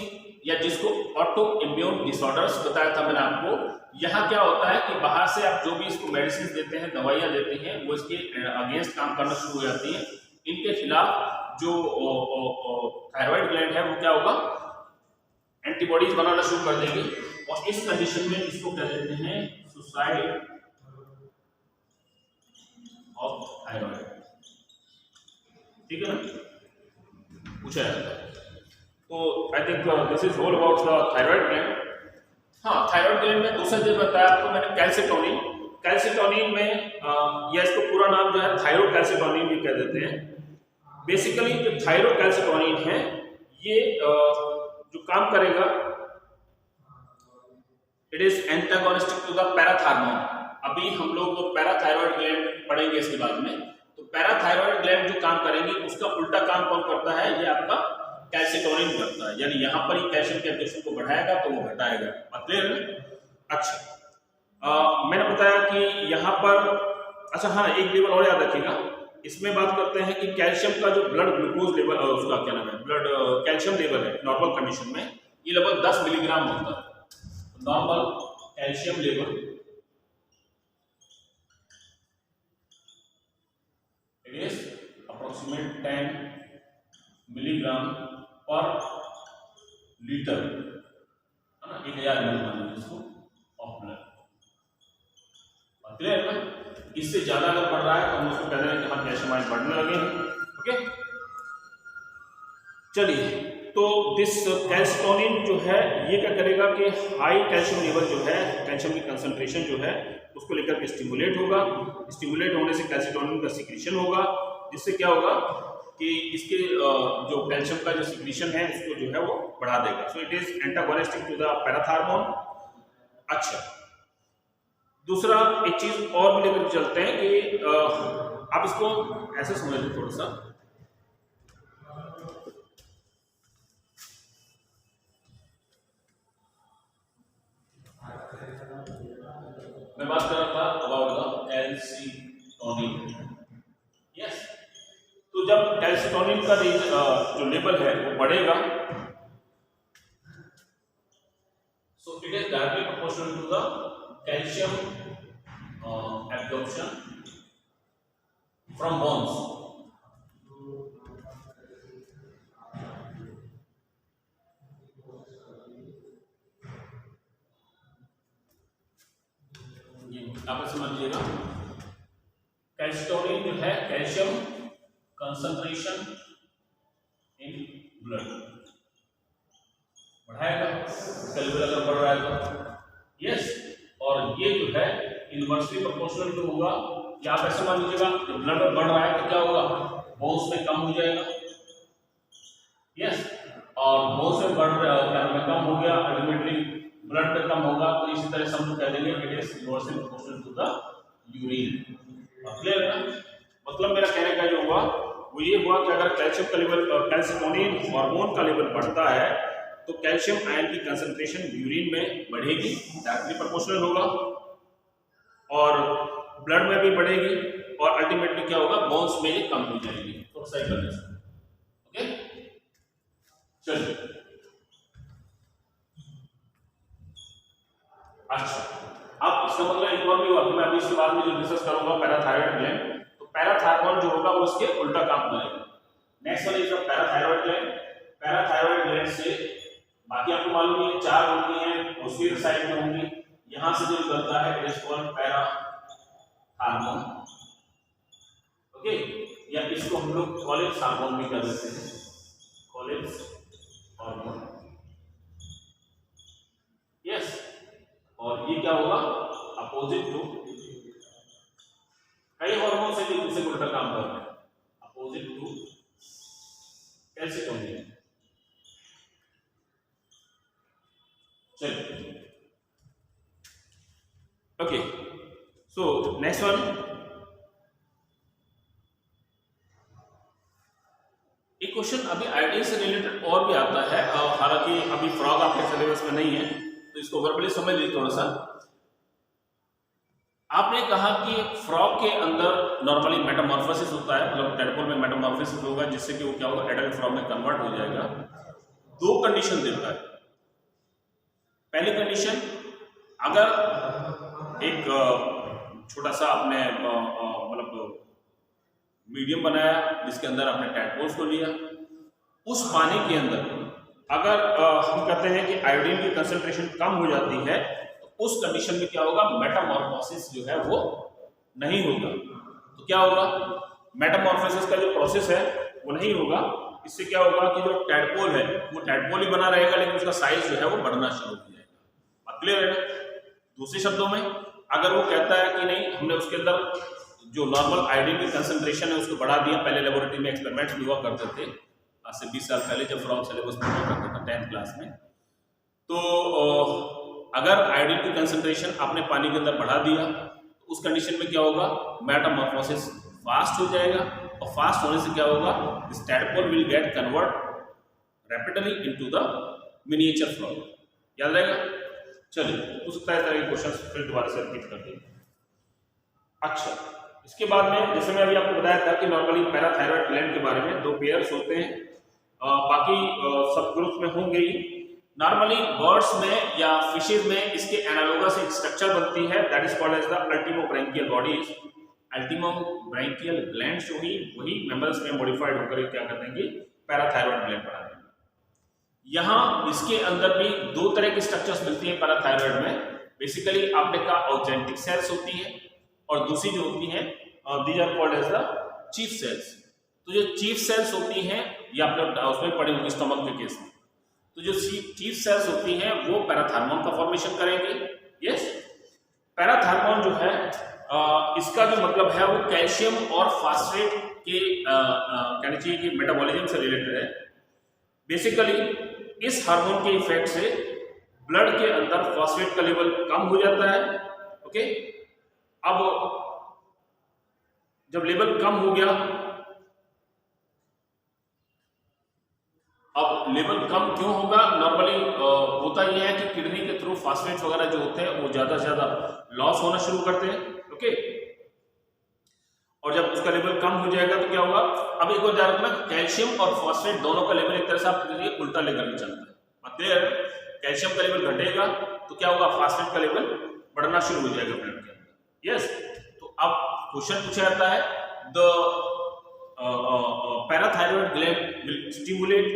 या जिसको ऑटो इम्यून डिसऑर्डर्स बताया था मैंने आपको, यहाँ क्या होता है कि बाहर से आप जो भी इसको मेडिसिन देते हैं, दवाइयाँ देते हैं, वो इसके अगेंस्ट काम करना शुरू हो जाती हैं। इनके खिलाफ जो थायराइड ग्लैंड है वो क्या होगा, एंटीबॉडीज बनाना शुरू कर देगी, और इस कंडीशन में इसको क्या कहते हैं, सुसाइड ऑफ थायराइड। ठीक है ना, पूछा जाता है। तो I think this is all about the thyroid gland. हाँ, थायराइड ग्लैंड में दूसरा जो बताया आपको मैंने, कैल्सिटोनिन। कैल्सिटोनिन में या इसको पूरा नाम जो है थायरोइड कैल्सिटोनिन भी कह देते हैं। बेसिकली जो थायरोइड कैल्सिटोनिन है ये जो काम करेगा, it is antagonistic to the parathormone. अभी हम लोग पैराथायरॉइड ग्लैंड पढ़ेंगे इसके बाद में। तो पैराथायरॉइड ग्लैंड जो काम करेंगे उसका उल्टा काम कौन करता है, ये आपका कैल्सिटोनिन करता है, यानी यहाँ पर ही कैल्शियम के एब्जॉर्प्शन को बढ़ाएगा तो वो घटाएगा। मतलब अच्छा, मैंने बताया कि यहाँ पर, अच्छा हाँ, एक लेवल और याद रखिएगा, इसमें बात करते हैं कि कैल्शियम का जो ब्लड ग्लूकोज लेवल, उसका क्या नाम है, ब्लड कैल्शियम लेवल है नॉर्मल कंडीशन में ये लगभग 10 मिलीग्राम होता है। Normal calcium level it is approximate 10 milligram पर लीटर, है ना, 1000 मिलीग्राम इसको ऑफ ब्लड। क्लियर है ना? इससे ज्यादा अगर बढ़ रहा है तो हम उसको कह रहे हैं कि हाँ कैल्शियम आयन बढ़ने लगे हैं। ओके, चलिए, तो दिस कैल्सिटोनिन जो है ये क्या करेगा कि हाई कैल्शियम लेवल जो है, कैल्शियम की कंसंट्रेशन जो है उसको लेकर के स्टिमुलेट होगा। स्टिमुलेट होने से कैल्सिटोनिन का सिक्रीशन होगा, जिससे क्या होगा कि इसके जो कैल्शियम का जो सिक्रीशन है इसको जो है वो बढ़ा देगा। So it is antagonistic to the parathormone. अच्छा, दूसरा एक चीज और भी लेकर चलते हैं कि आप इसको ऐसे समझ लो थोड़ा सा। मैं बात कर रहा था अबाउट द कैल्सिटोनिन। यस, तो जब कैल्सिटोनिन का जो लेवल है वो बढ़ेगा, so it is directly proportional to the calcium absorption from bones. आप समझ लीजिएगा, कैल्सिटोनिन जो है कैल्शियम कंसंट्रेशन इन ब्लड बढ़ाएगा, इसका लेवल अगर बढ़ रहा है तो यस, और ये जो है इनवर्सली प्रोपोर्शनल टू होगा, या आप ऐसे मान लीजिएगा जब ब्लड बढ़ रहा है तो क्या होगा, बोन्स में कम हो जाएगा, यस, और बोन्स में कम हो गया, अल्टीमेटली ब्लड में कम होगा, तो इसी तरह से हम लोग कह देंगे it is inversely proportional to the urine. Clear है ना? मतलब मेरा कहने का जो हुआ वो ये हुआ कि अगर कैल्शियम का लेवल, कैल्सिटोनिन हार्मोन का लेवल बढ़ता है तो कैल्शियम आयन की कंसंट्रेशन यूरिन में बढ़ेगी, डायरेक्टली प्रोपोर्शनल होगा, और ब्लड में भी बढ़ेगी, और अल्टीमेटली क्या होगा, बोन्स में ये कम हो जाएगी। तो सही करने से ओके, चलिए। अच्छा, अब इसका मतलब एक और भी हुआ, मैं अभी इसके बाद में जो डिस्कस करूंगा पैराथायरॉइड ग्लैंड, तो पैराथायरॉइड जो होगा वो इसके उल्टा काम करेगा। नेक्स्ट वाला is parathyroid gland. Parathyroid gland से बाकी आपको मालूम है 4 होती हैं, पोस्टीरियर साइड में होंगी, यहां से जो निकलता है it is called parathormone, okay, या इसको हम लोग कॉलेज हार्मोन भी कर देते हैं, कॉलेज हार्मोन, यस, और ये क्या होगा, अपोजिट टू, कई हार्मोन से भी दूसरे उल्टा काम कर रहे हैं, अपोजिट टू कैल्सिटोनिन। चलिए, ओके, सो नेक्स्ट वन, एक क्वेश्चन अभी आयोडीन से रिलेटेड और भी आता है, हालांकि अभी फ्रॉग आपके सिलेबस में नहीं है तो इसको वर्बली समझ लीजिए थोड़ा सा। आपने कहा कि फ्रॉग के अंदर नॉर्मली मेटामॉर्फोसिस होता है, मतलब टेडपोल में मेटामॉर्फोसिस होगा जिससे कि वो क्या होगा, एडल्ट फ्रॉग में कन्वर्ट हो जाएगा। 2 कंडीशन देता है। पहली कंडीशन, अगर एक छोटा सा आपने मतलब मीडियम बनाया जिसके अंदर आपने टेडपोल्स को लिया, उस पानी के अंदर अगर हम कहते हैं कि आयोडीन की कंसंट्रेशन कम हो जाती है, तो उस कंडीशन में क्या होगा, मेटामॉर्फोसिस जो है वो नहीं होगा। तो क्या होगा, मेटामॉर्फोसिस का जो प्रोसेस है वो नहीं होगा। इससे क्या होगा कि जो टेडपोल है वो टेडपोल ही बना रहेगा, लेकिन उसका साइज जो है वो बढ़ना शुरू हो जाएगा। क्लियर है ना? दूसरे शब्दों में अगर वो कहता है कि नहीं, हमने उसके अंदर जो नॉर्मल आयोडीन की कंसंट्रेशन है उसको बढ़ा दिया, पहले लेबोरेटरी में एक्सपेरिमेंट्स भी हुआ करते थे आज से 20 साल पहले, जब फ्रॉग सिलेबस में हुआ करता था 10th क्लास में, तो अगर आयोडीन की कंसंट्रेशन आपने पानी के अंदर बढ़ा दिया तो उस कंडीशन में क्या होगा, मेटामॉर्फोसिस फास्ट हो जाएगा, और फास्ट होने से क्या होगा, this tadpole will get convert rapidly into the miniature frog. याद रहेगा? चलिए, हो सकता है इस तरह के क्वेश्चन फिर दोबारा से रिपीट कर दें। अच्छा, इसके बाद में जैसे मैं अभी आपको बताया था कि नॉर्मली पैराथायरॉइड ग्लैंड के बारे में 2 पेयर्स होते हैं, बाकी सब ग्रुप्स में होंगे ही। नॉर्मली बर्ड्स में या फिशेज में इसके एनालोगस एक स्ट्रक्चर बनती है, that is called as the ultimobranchial bodies. Ultimobranchial gland जो ही वही मेंबर्स में मॉडिफाइड होकर क्या कर देंगे, पैराथायरॉइड ग्लैंड बना देंगे। यहाँ इसके अंदर भी 2 तरह की स्ट्रक्चर्स मिलती हैं पैराथायरॉइड में। बेसिकली आपने कहा ऑक्जेंटिक सेल्स होती है, और दूसरी जो होती हैं these are called as the chief cells. तो जो चीफ सेल्स होती हैं ये आपने उसमें पढ़ी होंगी स्टमक के केस में, तो जो चीफ सेल्स होती हैं वो पैराथार्मोन का फॉर्मेशन करेंगे। यस, पैराथार्मोन जो है इसका जो मतलब है वो कैल्शियम और फास्फेट के कहना चाहिए कि मेटाबॉलिज्म से रिलेटेड है। बेसिकली इस हार्मोन के इफेक्ट से ब्लड के अंदर फास्फेट का लेवल कम हो जाता है। ओके, अब जब लेवल कम हो गया, अब लेवल कम क्यों होगा, नॉर्मली होता यह है कि किडनी के थ्रू फास्फेट्स वगैरह जो होते हैं वो ज्यादा से ज्यादा लॉस होना शुरू करते हैं। ओके, और जब उसका लेवल कम हो जाएगा तो क्या होगा, अब एक बार ध्यान रखना, कैल्शियम और फॉस्फेट दोनों का लेवल एक तरह से आप देखिए उल्टा लेकर के चलता है। क्लियर? कैल्शियम का लेवल घटेगा तो क्या होगा, फॉस्फेट का लेवल बढ़ना शुरू हो जाएगा ब्लड के अंदर। यस, तो अब क्वेश्चन पूछा जाता है, the parathyroid gland will stimulate,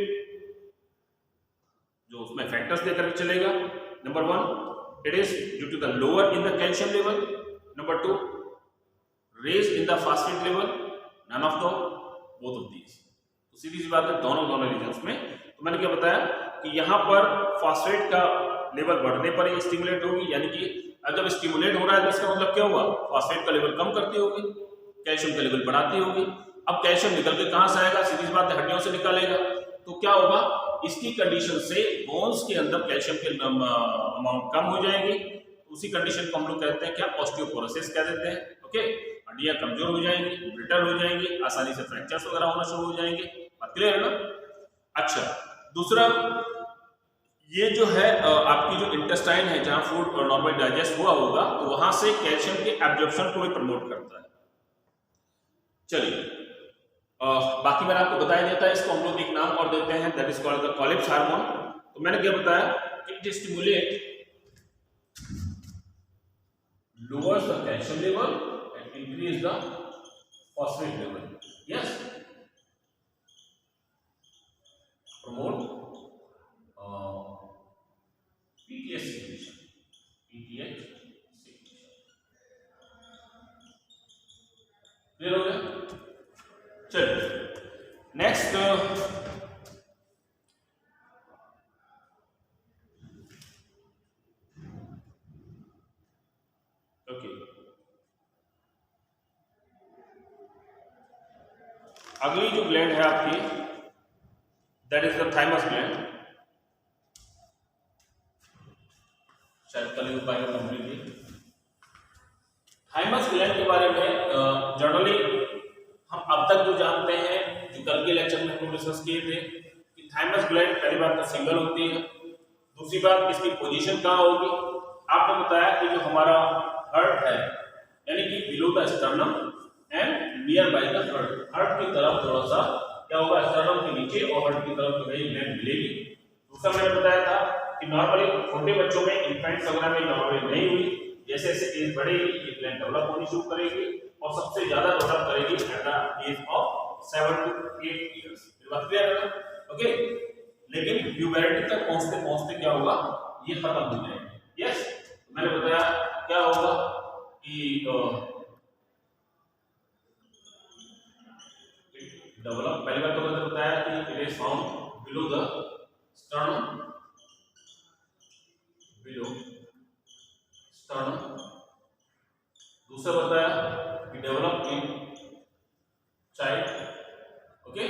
जो उसमें फैक्टर्स देकर चलेगा। Number 1, it is due to the lower in the calcium level. Number 2, raise in the phosphate level, none of the both of these. तो सीधी सी बात है, दोनों रीजंस में। तो मैंने क्या बताया कि यहाँ पर फॉस्फेट का लेवल बढ़ने पर ये स्टिमुलेट होगी, यानी कि जब स्टिमुलेट हो रहा है तो इसका मतलब क्या हुआ, फॉस्फेट का लेवल कम करती होगी, कैल्शियम का लेवल बढ़ाती होगी। अब कैल्शियम निकल के कहां से आएगा, सीधी सी बात है, हड्डियों से निकालेगा। तो क्या होगा, इसकी कंडीशन से बोन्स के अंदर कैल्शियम के अमाउंट कम हो जाएगी। उसी कंडीशन को हम लोग कहते हैं क्या, ऑस्टियोपोरोसिस कह देते हैं। ओके, हड्डियां कमजोर हो जाएंगी, ब्रिटल हो जाएंगी, आसानी से फ्रैक्चर्स वगैरह होना शुरू हो जाएंगे। क्लियर है ना? अच्छा, दूसरा, ये जो है आपकी जो इंटेस्टाइन है, जहां फूड नॉर्मल डाइजेस्ट हुआ होगा, तो वहां से कैल्शियम के एब्जॉर्प्शन को भी प्रमोट करता है। चलिए, बाकी मैंने आपको बताया देता है, इसको हम लोग एक नाम और देते हैं, that is called the Collip's hormone. तो मैंने क्या बताया कि it stimulate lowers the calcium level and increase the phosphate level. Yes, promote PTH secretion. PTH secretion. Clear हो गया? चलिए, नेक्स्ट अगली जो ग्लैंड है आपकी, that is the thymus gland. शायद कल ही पाएगा कंप्लीटली। थाइमस ग्लैंड के बारे में जनरली हम अब तक जो जानते हैं, जो कल के लेक्चर में हम डिस्कस किए थे, कि थाइमस ग्लैंड पहली बात तो सिंगल होती है, दूसरी बात इसकी पोजीशन कहाँ होगी। आपने बताया कि जो हमारा हार्ट है, यानी कि below the sternum and near by the heart, heart की तरफ थोड़ा सा क्या होगा, स्टर्नम के नीचे, और हार्ट की तरफ जो है ग्लैंड मिलेगी। दूसरा मैंने बताया था कि नॉर्मली छोटे बच्चों में, इन्फेंट्स वगैरह में नॉर्मली नहीं हुई, जैसे जैसे एज बढ़ेगी ये ग्लैंड डेवलप होनी शुरू करेगी, और सबसे ज्यादा डेवलप करेगी at the age of 7 to 8 years. बात क्लियर है? ओके, लेकिन प्यूबर्टी तक पहुंचते पहुंचते क्या होगा, ये खत्म हो जाएगी। यस, मैंने बताया क्या होगा कि डेवलप, पहली बार तो मैंने बताया कि it is found below the sternum, below sternum. दूसरा बताया कि डेवलप इन चाइल्ड। ओके,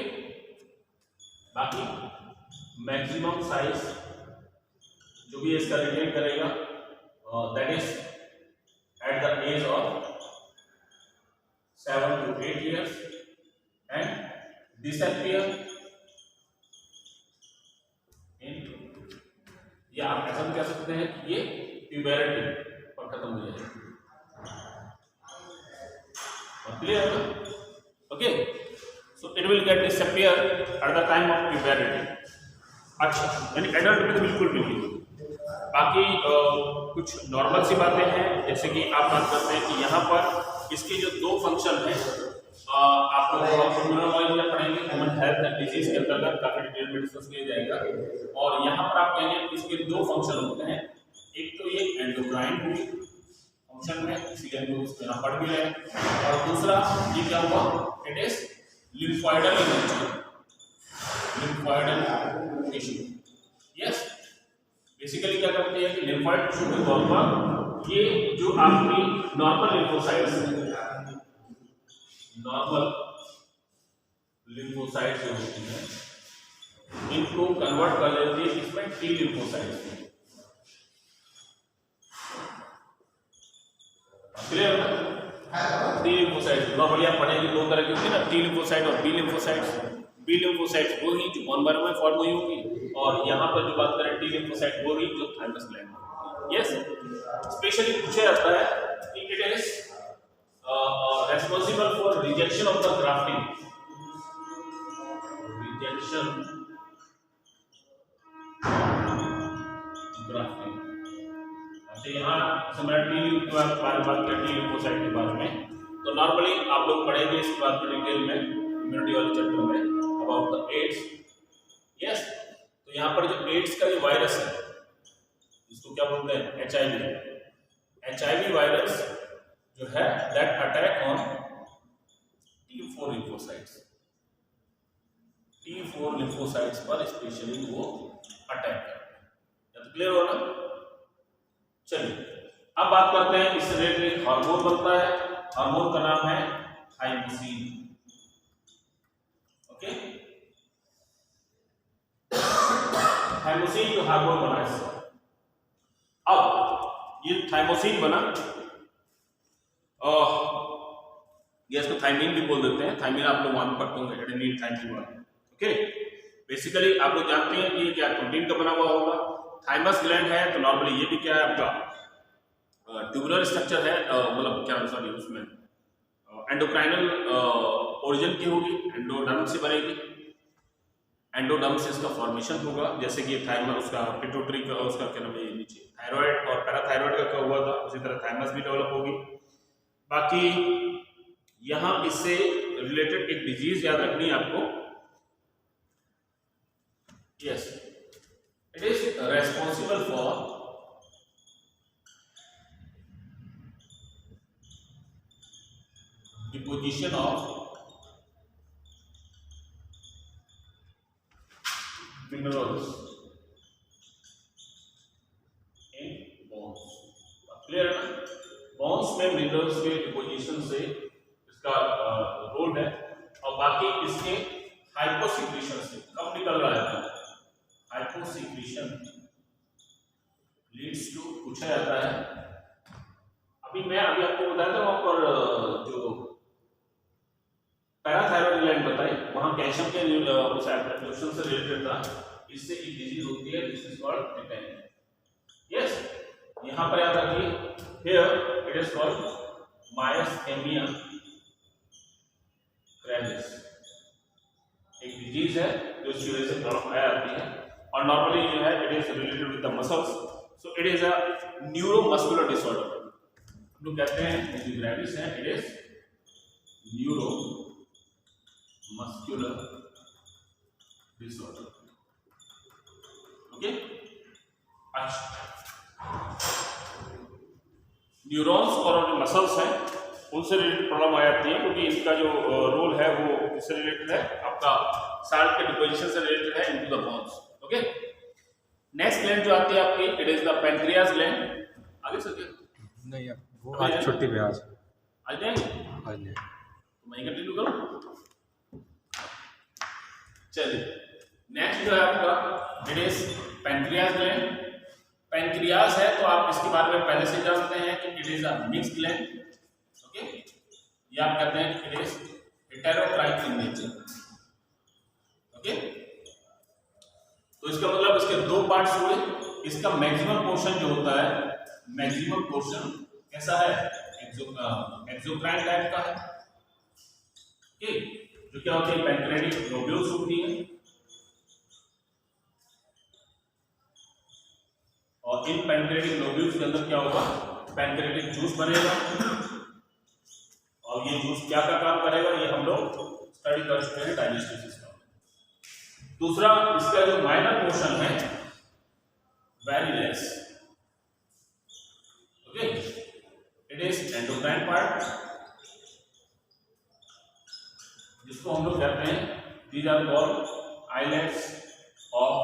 बाकी मैक्सिमम साइज जो भी इसका रिटेन करेगा, that is at the age of 7 to 8 years and disappear in, या आप ऐसा भी कह सकते हैं कि ये प्यूबर्टी पर खत्म हो जाएगा। क्लियर है? Okay, so it will gate disappear at the time of puberty. अच्छा, यानी एडल्ट में तो बिल्कुल भी नहीं। बाकी कुछ नॉर्मल सी बातें हैं, जैसे कि आप बात करते हैं कि यहाँ पर इसके जो दो फंक्शन हैं, आप लोग पढ़ेंगे ह्यूमन हेल्थ एंड डिजीज के अंतर्गत, काफी डिटेल में डिस्कस किया जाएगा। और यहाँ पर आप कहेंगे इसके दो फंक्शन होते हैं, एक तो ये एंडोक्राइन हुई फंक्शन में, इसीलिए हम लोग इसको यहाँ पढ़ भी रहे हैं, और दूसरा ये क्या हुआ, it is lymphoidal nature, lymphoidal tissue. Yes, basically क्या करते हैं कि लिम्फोइड टिश्यू के तौर पर ये जो आपकी नॉर्मल लिम्फोसाइट्स हैं, नॉर्मल लिम्फोसाइट्स जो होती हैं, इनको कन्वर्ट कर देती है इसमें टी लिम्फोसाइट्स में। क्लियर है? टी लिम्फोसाइट्स नॉर्मली आप पढ़ेंगे दो तरह की होती है ना, टी लिम्फोसाइट और बी लिम्फोसाइट्स। बी लिम्फोसाइट्स वो ही जो बोन मैरो में फॉर्म हुई होगी, और यहाँ पर जो बात करें टी लिम्फोसाइट वो ही जो थाइमस ग्लैंड में। यस, स्पेशली पूछा जाता है कि it is responsible for rejection of the grafting. Rejection grafting. अच्छा यहाँ हमारा टी के बारे में बात किया, टी ल्यूकोसाइट के बारे में। तो नॉर्मली आप लोग पढ़ेंगे इस बात को डिटेल में इम्यूनिटी वाले चैप्टर में अबाउट द एड्स। यस, तो यहाँ पर जो एड्स का जो वायरस है इसको क्या बोलते हैं? HIV वायरस जो है that attack on T4 lymphocytes। T4 lymphocytes पर स्पेशली वो अटैक करते हैं। तो क्लियर हो ना? चलिए अब बात करते हैं इससे रिलेटेड हार्मोन बनता है। हार्मोन का नाम है थाइमोसिन। ओके, थाइमोसिन जो हार्मोन बना है। अब ये थाइमोसिन बना, ये इसको थाइमिन भी बोल देते हैं। थाइमिन आप लोग वहां पढ़ते होंगे, एडेनिन थाइमिन वाला। ओके, बेसिकली आप लोग जानते हैं कि ये क्या प्रोटीन का बना हुआ होगा। थाइमस ग्लैंड है तो नॉर्मली ये भी क्या है आपका ट्यूबुलर स्ट्रक्चर है, मतलब क्या सॉरी उसमें एंडोक्राइनल ओरिजिन की होगी, एंडोडर्म से बनेगी। एंडोडर्म से इसका फॉर्मेशन होगा, जैसे कि थाइमस उसका पिट्यूटरी का उसका क्या नाम है नीचे थायराइड और पैराथायराइड का क्या हुआ था, उसी तरह थाइमस भी डेवलप होगी। बाकी यहाँ इससे रिलेटेड एक डिजीज याद रखनी है आपको। Yes, it is responsible for deposition of minerals in bones. Clear है ना? बोन्स में मिनरल्स के डिपोजिशन से इसका रोल है। और बाकी इसके हाइपोसिक्रीशन से कब निकल रहा है? हाइपोसिक्रीशन लीड्स टू, पूछा जाता है। अभी आपको बताया था वहां पर जो पैराथायरॉइड ग्लैंड बताई, वहां कैल्शियम के उस एब्जॉर्प्शन से रिलेटेड था। इससे एक डिजीज होती है, this is called tetania. Yes, यहां पर याद रखिए, here it is called myasthenia gravis. एक डिजीज है जो इसकी वजह से प्रॉब्लम आ जाती है और नॉर्मली जो है it is related with the muscles, so it is a neuromuscular disorder. हम लोग कहते हैं जो ग्रेविस है it is neuro muscular disorder. Okay, अच्छा, न्यूरॉन्स और जो मसल्स हैं उनसे रिलेटेड प्रॉब्लम आ जाती है, क्योंकि इनका जो रोल है वो किससे रिलेटेड है? आपका साल्ट के डिपोजिशन से रिलेटेड है into the bones. Okay, next gland जो आती है आपकी, it is the pancreas gland. आगे सके नहीं, वो आज छुट्टी पे आज नहीं तो मैं कंटिन्यू करूं। चलिए नेक्स्ट जो है आपका it is pancreas gland. Pancreas है तो आप इसके बारे में पहले से जानते हैं कि it is a mixed gland. Okay, ये आप कहते हैं कि it is heterocrine in nature. Okay, तो इसका मतलब इसके दो पार्ट्स हुए। इसका मैक्सिमम पोर्शन जो होता है, मैक्सिमम पोर्शन कैसा है? एक्सोक्राइन टाइप का है। ओके, जो क्या होती है? पैंक्रेटिक लोब्यूल्स होती है और इन पैंक्रेटिक लोब्यूल्स के अंदर क्या होगा? पैंक्रेटिक जूस बनेगा और ये जूस क्या का काम करेगा ये हम लोग स्टडी कर चुके हैं डाइजेस्टिव सिस्टम। दूसरा, इसका जो माइनर पोर्शन है very less. Okay, it is endocrine part, जिसको हम लोग कहते हैं these are called islets of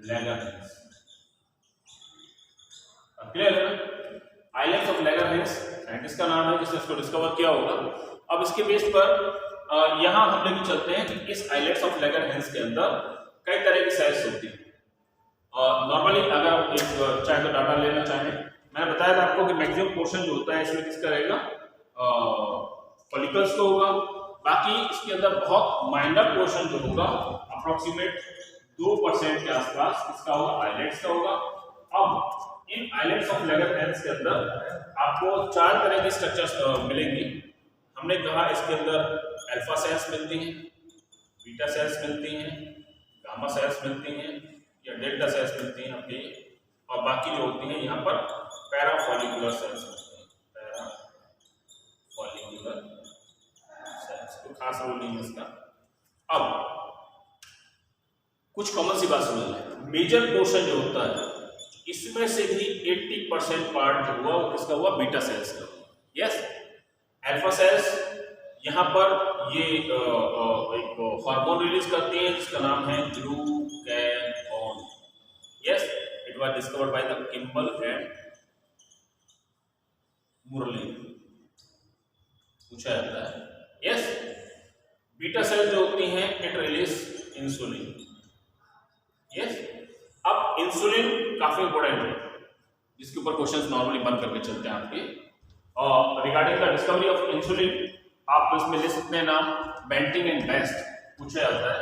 Langerhans. Clear है? आइलेट्स ऑफ लैगरहैंस साइंटिस्ट का नाम है जिसने इसको डिस्कवर किया होगा। अब इसके बेस पर यहां हम लेके चलते हैं कि इस आइलेट्स ऑफ लैगरहैंस के अंदर कई तरह की सेल्स होती है। नॉर्मली अगर एक चाहे तो डाटा लेना चाहें, मैंने बताया था आपको कि मैक्सिमम पोर्शन जो होता है इसमें किसका रहेगा? फॉलिकल्स का होगा। बाकी इसके अंदर बहुत माइनर पोर्शन जो होगा अप्रोक्सीमेट 2% के आसपास इसका होगा, आइलेट्स का होगा। अब इन आइलेट्स ऑफ लैगरहैंस के अंदर आपको 4 तरह की स्ट्रक्चर्स मिलेंगी। हमने कहा इसके अंदर अल्फा सेल्स मिलती हैं, बीटा सेल्स मिलती हैं, गामा सेल्स मिलती हैं या डेल्टा सेल्स मिलती हैं आपके, और बाकी जो होती हैं यहाँ पर पैरा फॉलिकुलर सेल्स मिलती हैं, पैरा फॉलिकुलर सेल्स। कोई खास रोल नहीं है इसका। अब कुछ कॉमन सी बात समझ लें, मेजर पोर्शन जो होता है इसमें से भी 80% पार्ट जो हुआ वो किसका हुआ, बीटा सेल्स का। यस, अल्फा सेल्स यहाँ पर ये एक हार्मोन रिलीज करती है जिसका नाम है glucagon. Yes, it was discovered by the Kimball and Murlin, पूछा जाता है। यस, बीटा सेल्स जो होती हैं इट रिलीज इंसुलिन। यस, अब इंसुलिन काफी इंपॉर्टेंट है जिसके ऊपर क्वेश्चंस नॉर्मली बन करके चलते हैं आपके। और regarding the discovery of insulin आप इसमें ले सकते हैं नाम बेंटिंग एंड बेस्ट, पूछा जाता है।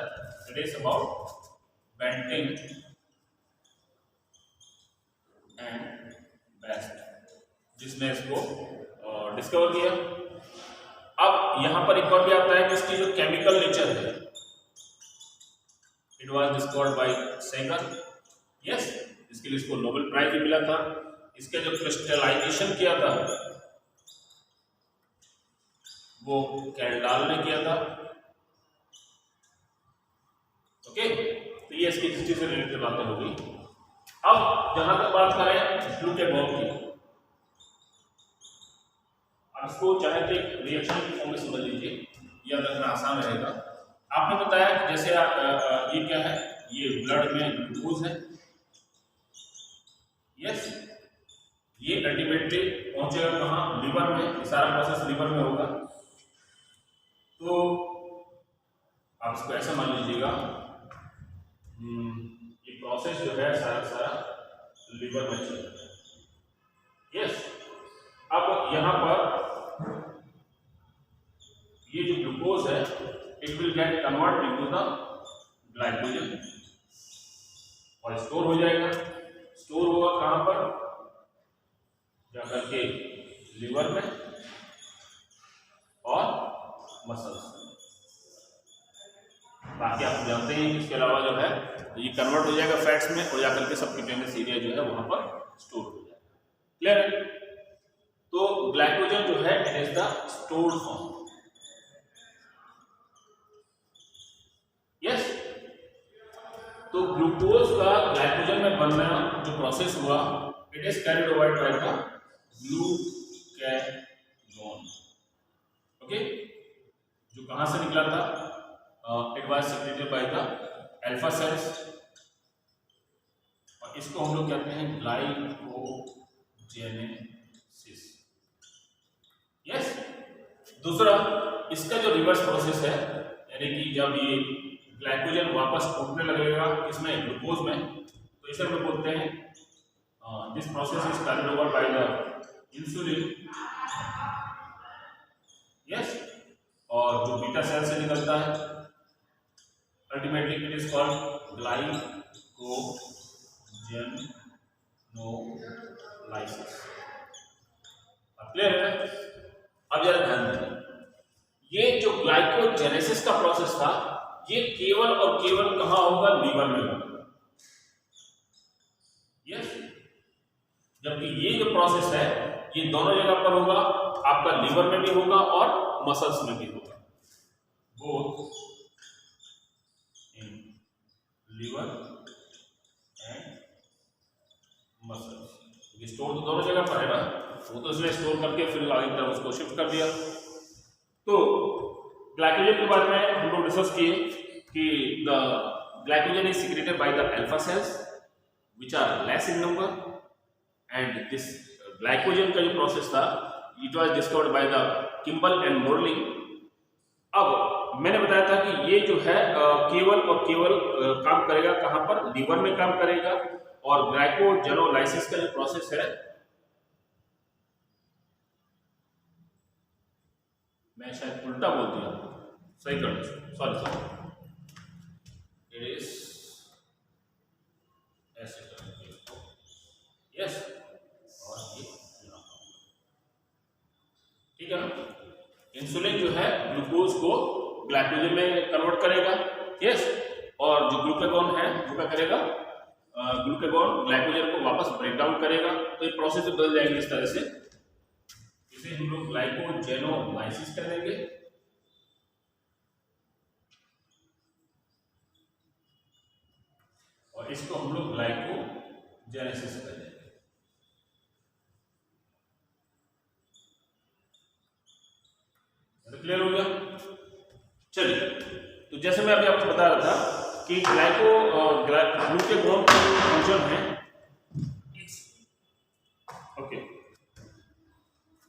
It is about Banting and Best, जिसने इसको डिस्कवर किया। अब यहां पर एक और भी आता है कि इसकी जो केमिकल नेचर है, it was discovered by Sanger. Yes, इसके लिए इसको नोबेल प्राइज भी मिला था। इसके जो क्रिस्टलाइजेशन किया था वो कैंडाल ने किया था। ओके, तो ये इसकी हिस्ट्री से रिलेटेड बातें होगी। अब जहां तक बात करें ग्लूकेगॉन की, आप इसको चाहे तो एक रिएक्शन की फॉर्म में समझ लीजिए, याद रखना आसान रहेगा। आपने बताया कि जैसे ये क्या है, ये ब्लड में ग्लूकोज है। यस, ये अल्टीमेटली पहुंचेगा कहाँ, लीवर में। सारा प्रोसेस लीवर में होगा। तो आप इसको ऐसा मान लीजिएगा, ये प्रोसेस जो है सारा लीवर में चल रहा है। यस, अब यहाँ पर ये जो ग्लूकोज है it will get convert into the glycogen और स्टोर हो जाएगा। स्टोर होगा कहां पर, जाकर के लीवर में और मसल्स। बाकी आप जानते हैं इसके अलावा जो है ये कन्वर्ट हो जाएगा फैट्स में और जाकर के सबक्यूटेनियस एरिया जो है वहां पर स्टोर हो जाएगा। क्लियर है? तो ग्लाइकोजन जो है it is the stored form. Yes, तो ग्लूकोज का ग्लाइकोजन में बनना जो प्रोसेस हुआ it is carried over by the glucagon. Okay, जो कहां से निकला था, it was secreted by the alpha cells और इसको हम लोग कहते हैं ग्लाइकोजेनेसिस। यस, दूसरा इसका जो रिवर्स प्रोसेस है, यानी कि जब ये ग्लाइकोजन वापस टूटने लगेगा इसमें ग्लूकोज में, तो इसे हम लोग बोलते हैं this process is carried over by the insulin. Yes, और जो बीटा सेल से निकलता है ultimately it is called glycogenolysis. Clear है? अब जरा ध्यान दें, ये जो ग्लाइकोजेनेसिस का प्रोसेस था ये केवल और केवल कहां होगा, लीवर में होगा। यस, जबकि ये जो प्रोसेस है ये दोनों जगह पर होगा, आपका लीवर में भी होगा और मसल्स में भी होगा, both in liver and muscles. Store तो दोनों जगह पर है ना, वो तो इसने स्टोर करके फिर आगे तरफ उसको शिफ्ट कर दिया। तो ग्लाइकोजन के बारे में हम लोग डिस्कस किए कि the glycogen is secreted by the alpha cells which are less in number and this glycogen का जो प्रोसेस था it was discovered by the Kimball and Morley. अब मैंने बताया था कि ये जो है केवल और केवल काम करेगा कहां पर, लीवर में काम करेगा। और ग्लाइकोजेनोलाइसिस का जो प्रोसेस है, मैं शायद उल्टा बोल दिया, सही कर दो, सॉरी, इट इज ऐसे करेंगे इसको। यस, और ये ठीक है ना। इंसुलिन जो है ग्लूकोज को ग्लाइकोजन में कन्वर्ट करेगा, यस, और जो ग्लूकागॉन है वो क्या करेगा, ग्लूकागॉन ग्लाइकोजन को वापस ब्रेक डाउन करेगा। तो ये प्रोसेस बदल जाएगी इस तरह से, इसे हम लोग ग्लाइकोजेनोलाइसिस कह देंगे। और इसको हम लोग ग्लाइकोजेनेसिस कह देंगे। क्लियर हो गया? चलिए, तो जैसे मैं अभी आपको बता रहा था कि ग्लूकागॉन का फंक्शन है, ओके,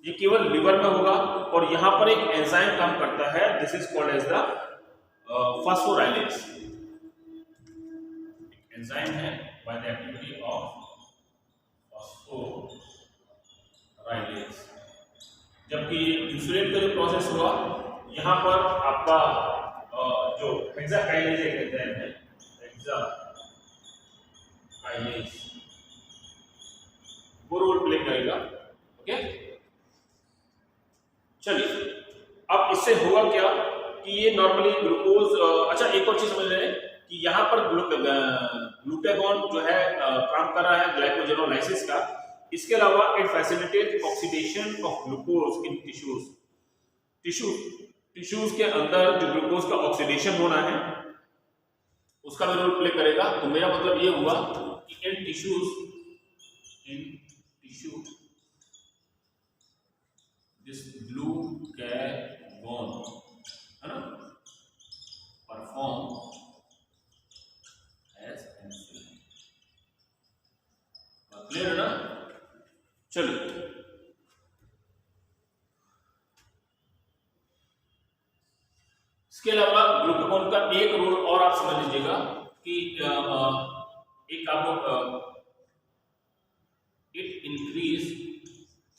ये केवल लिवर में होगा और यहां पर एक एंजाइम काम करता है, this is called as the phosphorylase. Enzyme है by the activity of phosphorylase. जबकि इंसुलिन का जो प्रोसेस हुआ, यहाँ पर आपका जो हेक्साकाइनेज एक एंजाइम है, हेक्साकाइनेज, वो रोल प्ले करेगा। ओके, चलिए, अब इससे होगा क्या कि ये नॉर्मली ग्लूकोज, अच्छा एक और चीज समझ रहे हैं कि यहाँ पर ग्लूकागॉन जो है काम कर रहा है ग्लाइकोजेनोलाइसिस का। इसके अलावा it facilitate oxidation of glucose in tissues के अंदर जो ग्लूकोज का ऑक्सीडेशन होना है उसका भी रोल प्ले करेगा। तो मेरा मतलब ये हुआ कि इन टिश्यू दिस ग्लूकागॉन है ना परफॉर्म एज इंसुलिन। क्लियर है ना? चलिए, इसके अलावा ग्लूकागॉन का एक रोल और आप समझ लीजिएगा कि एक आपको it increase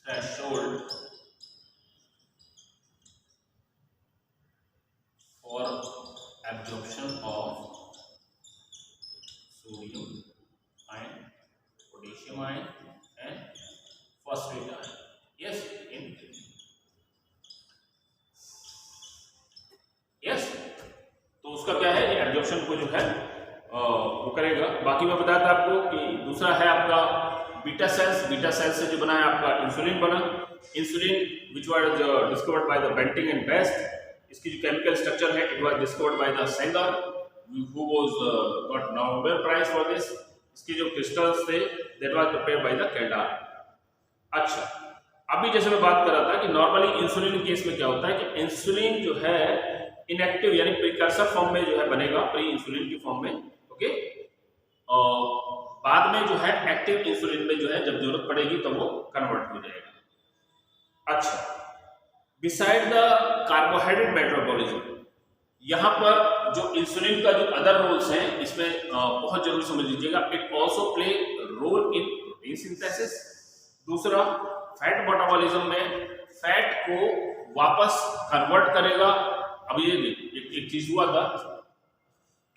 threshold for absorption of sodium ion, potassium ion and phosphate ion, yes, in yes. तो उसका क्या है, ये एब्जॉर्प्शन को जो है वो करेगा। बाकी मैं बताया था आपको कि दूसरा है आपका बीटा सेल्स से जो बना है आपका इंसुलिन बना। Insulin which was discovered by the Banting and Best. इसकी जो केमिकल स्ट्रक्चर है, it was discovered by the Sanger who was got Nobel prize for this. इसके जो क्रिस्टल्स थे that was prepared by the Kedar. अच्छा, अभी जैसे मैं बात कर रहा था कि नॉर्मली इंसुलिन केस में क्या होता है कि इंसुलिन जो है इनएक्टिव यानी प्रीकर्सर फॉर्म में जो है बनेगा, प्री इंसुलिन की फॉर्म में, ओके, और बाद में जो है एक्टिव इंसुलिन में जो है जब जरूरत पड़ेगी तो वो कन्वर्ट हो जाएगा। अच्छा, बिसाइड द कार्बोहाइड्रेट मेटाबॉलिज्म, यहाँ पर जो इंसुलिन का जो अदर रोल्स हैं इसमें बहुत जरूरी समझ लीजिएगा। It also play role in protein synthesis. दूसरा, फैट मेटाबॉलिज्म में फैट को वापस कन्वर्ट करेगा। अब ये एक चीज हुआ था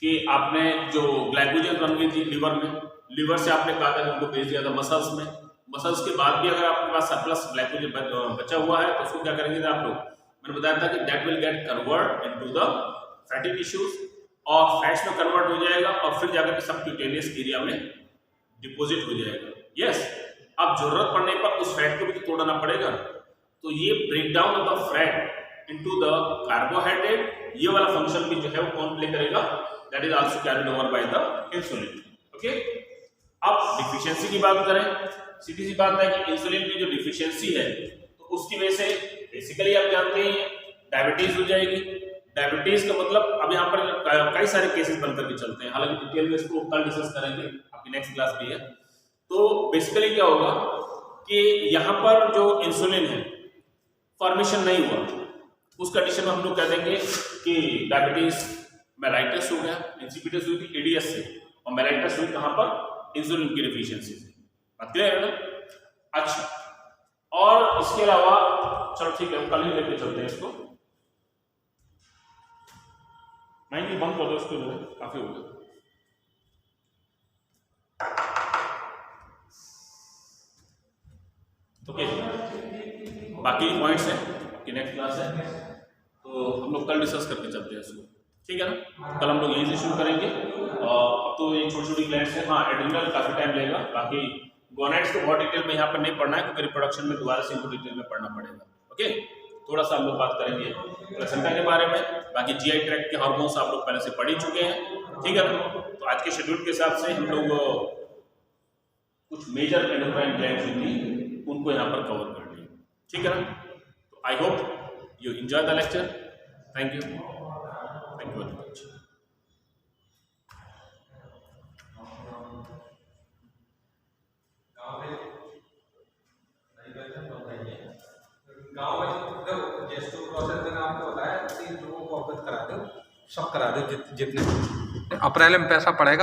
कि आपने जो ग्लाइकोजन बन गई थी लिवर में, लिवर से आपने कहा था कि उनको भेज दिया था मसल्स में। मसल्स के बाद भी अगर आपके पास सरप्लस ग्लाइकोजन बचा हुआ है तो उसको क्या करेंगे थे आप लोग, मैंने बताया था कि that will get convert into the fatty tissues और फैट्स में कन्वर्ट हो जाएगा और फिर जाकर के सबक्यूटेनियस एरिया में डिपॉजिट हो जाएगा। यस, अब जरूरत पड़ने पर उस फैट को भी तो तोड़ना पड़ेगा। तो ये break down of the fat into the carbohydrate, ये वाला फंक्शन भी जो है वो कौन प्ले करेगा, that is also carried over by the insulin. Okay, अब डिफिशियंसी की बात करें, सीधी सी बात है कि इंसुलिन की जो डिफिशियंसी है तो उसकी वजह से बेसिकली आप जानते हैं डायबिटीज हो जाएगी। डायबिटीज का मतलब अब यहाँ पर कई सारे केसेस बनकर के चलते हैं, हालांकि डिटेल में इसको कल डिस्कस करेंगे, आपकी नेक्स्ट क्लास भी है। तो बेसिकली क्या होगा कि यहाँ पर जो इंसुलिन है फॉर्मेशन नहीं हुआ, उस कंडीशन में हम लोग कह देंगे कि डायबिटीज मेलाइटस हो गया। इंसिपिटस हुई थी एडीएस से और मेलाइटस हुई कहाँ पर, इंसुलिन की डिफिशियंसी से। बात क्लियर है ना? अच्छा, और इसके अलावा चलो ठीक है, हम कल ही लेके चलते हैं इसको। नहीं बंद कर दो इसको, जो है काफी हो गया। ओके, बाकी पॉइंट्स हैं कि नेक्स्ट क्लास है। तो हम लोग कल डिस्कस करके चलते हैं इसको, ठीक है ना। कल हम लोग यहीं से शुरू करेंगे। अब तो ये छोटी छोटी ग्लैंड्स हैं। हाँ, एड्रिनल काफ़ी टाइम लगेगा, बाकी गोनेड्स को बहुत डिटेल में यहाँ पर नहीं पढ़ना है क्योंकि रिप्रोडक्शन में दोबारा से इनको डिटेल में पढ़ना पड़ेगा। ओके, थोड़ा सा हम लोग बात करेंगे प्लेसेंटा के बारे में। बाकी जीआई ट्रैक्ट के हार्मोन्स आप लोग पहले से पढ़ ही चुके हैं, ठीक है ना। तो आज के शेड्यूल के हिसाब से हम लोग कुछ मेजर एंडोक्राइन ग्लैंड्स होती उनको यहाँ पर कवर कर लेंगे, ठीक है ना। तो I hope you enjoy the lecture. Thank you very much. गाँव में जो जेस्टो प्रोसेस मैंने आपको बताया, 3 लोगों को अवगत करा दो, सब करा दो जितने अप्रैल में पैसा पड़ेगा।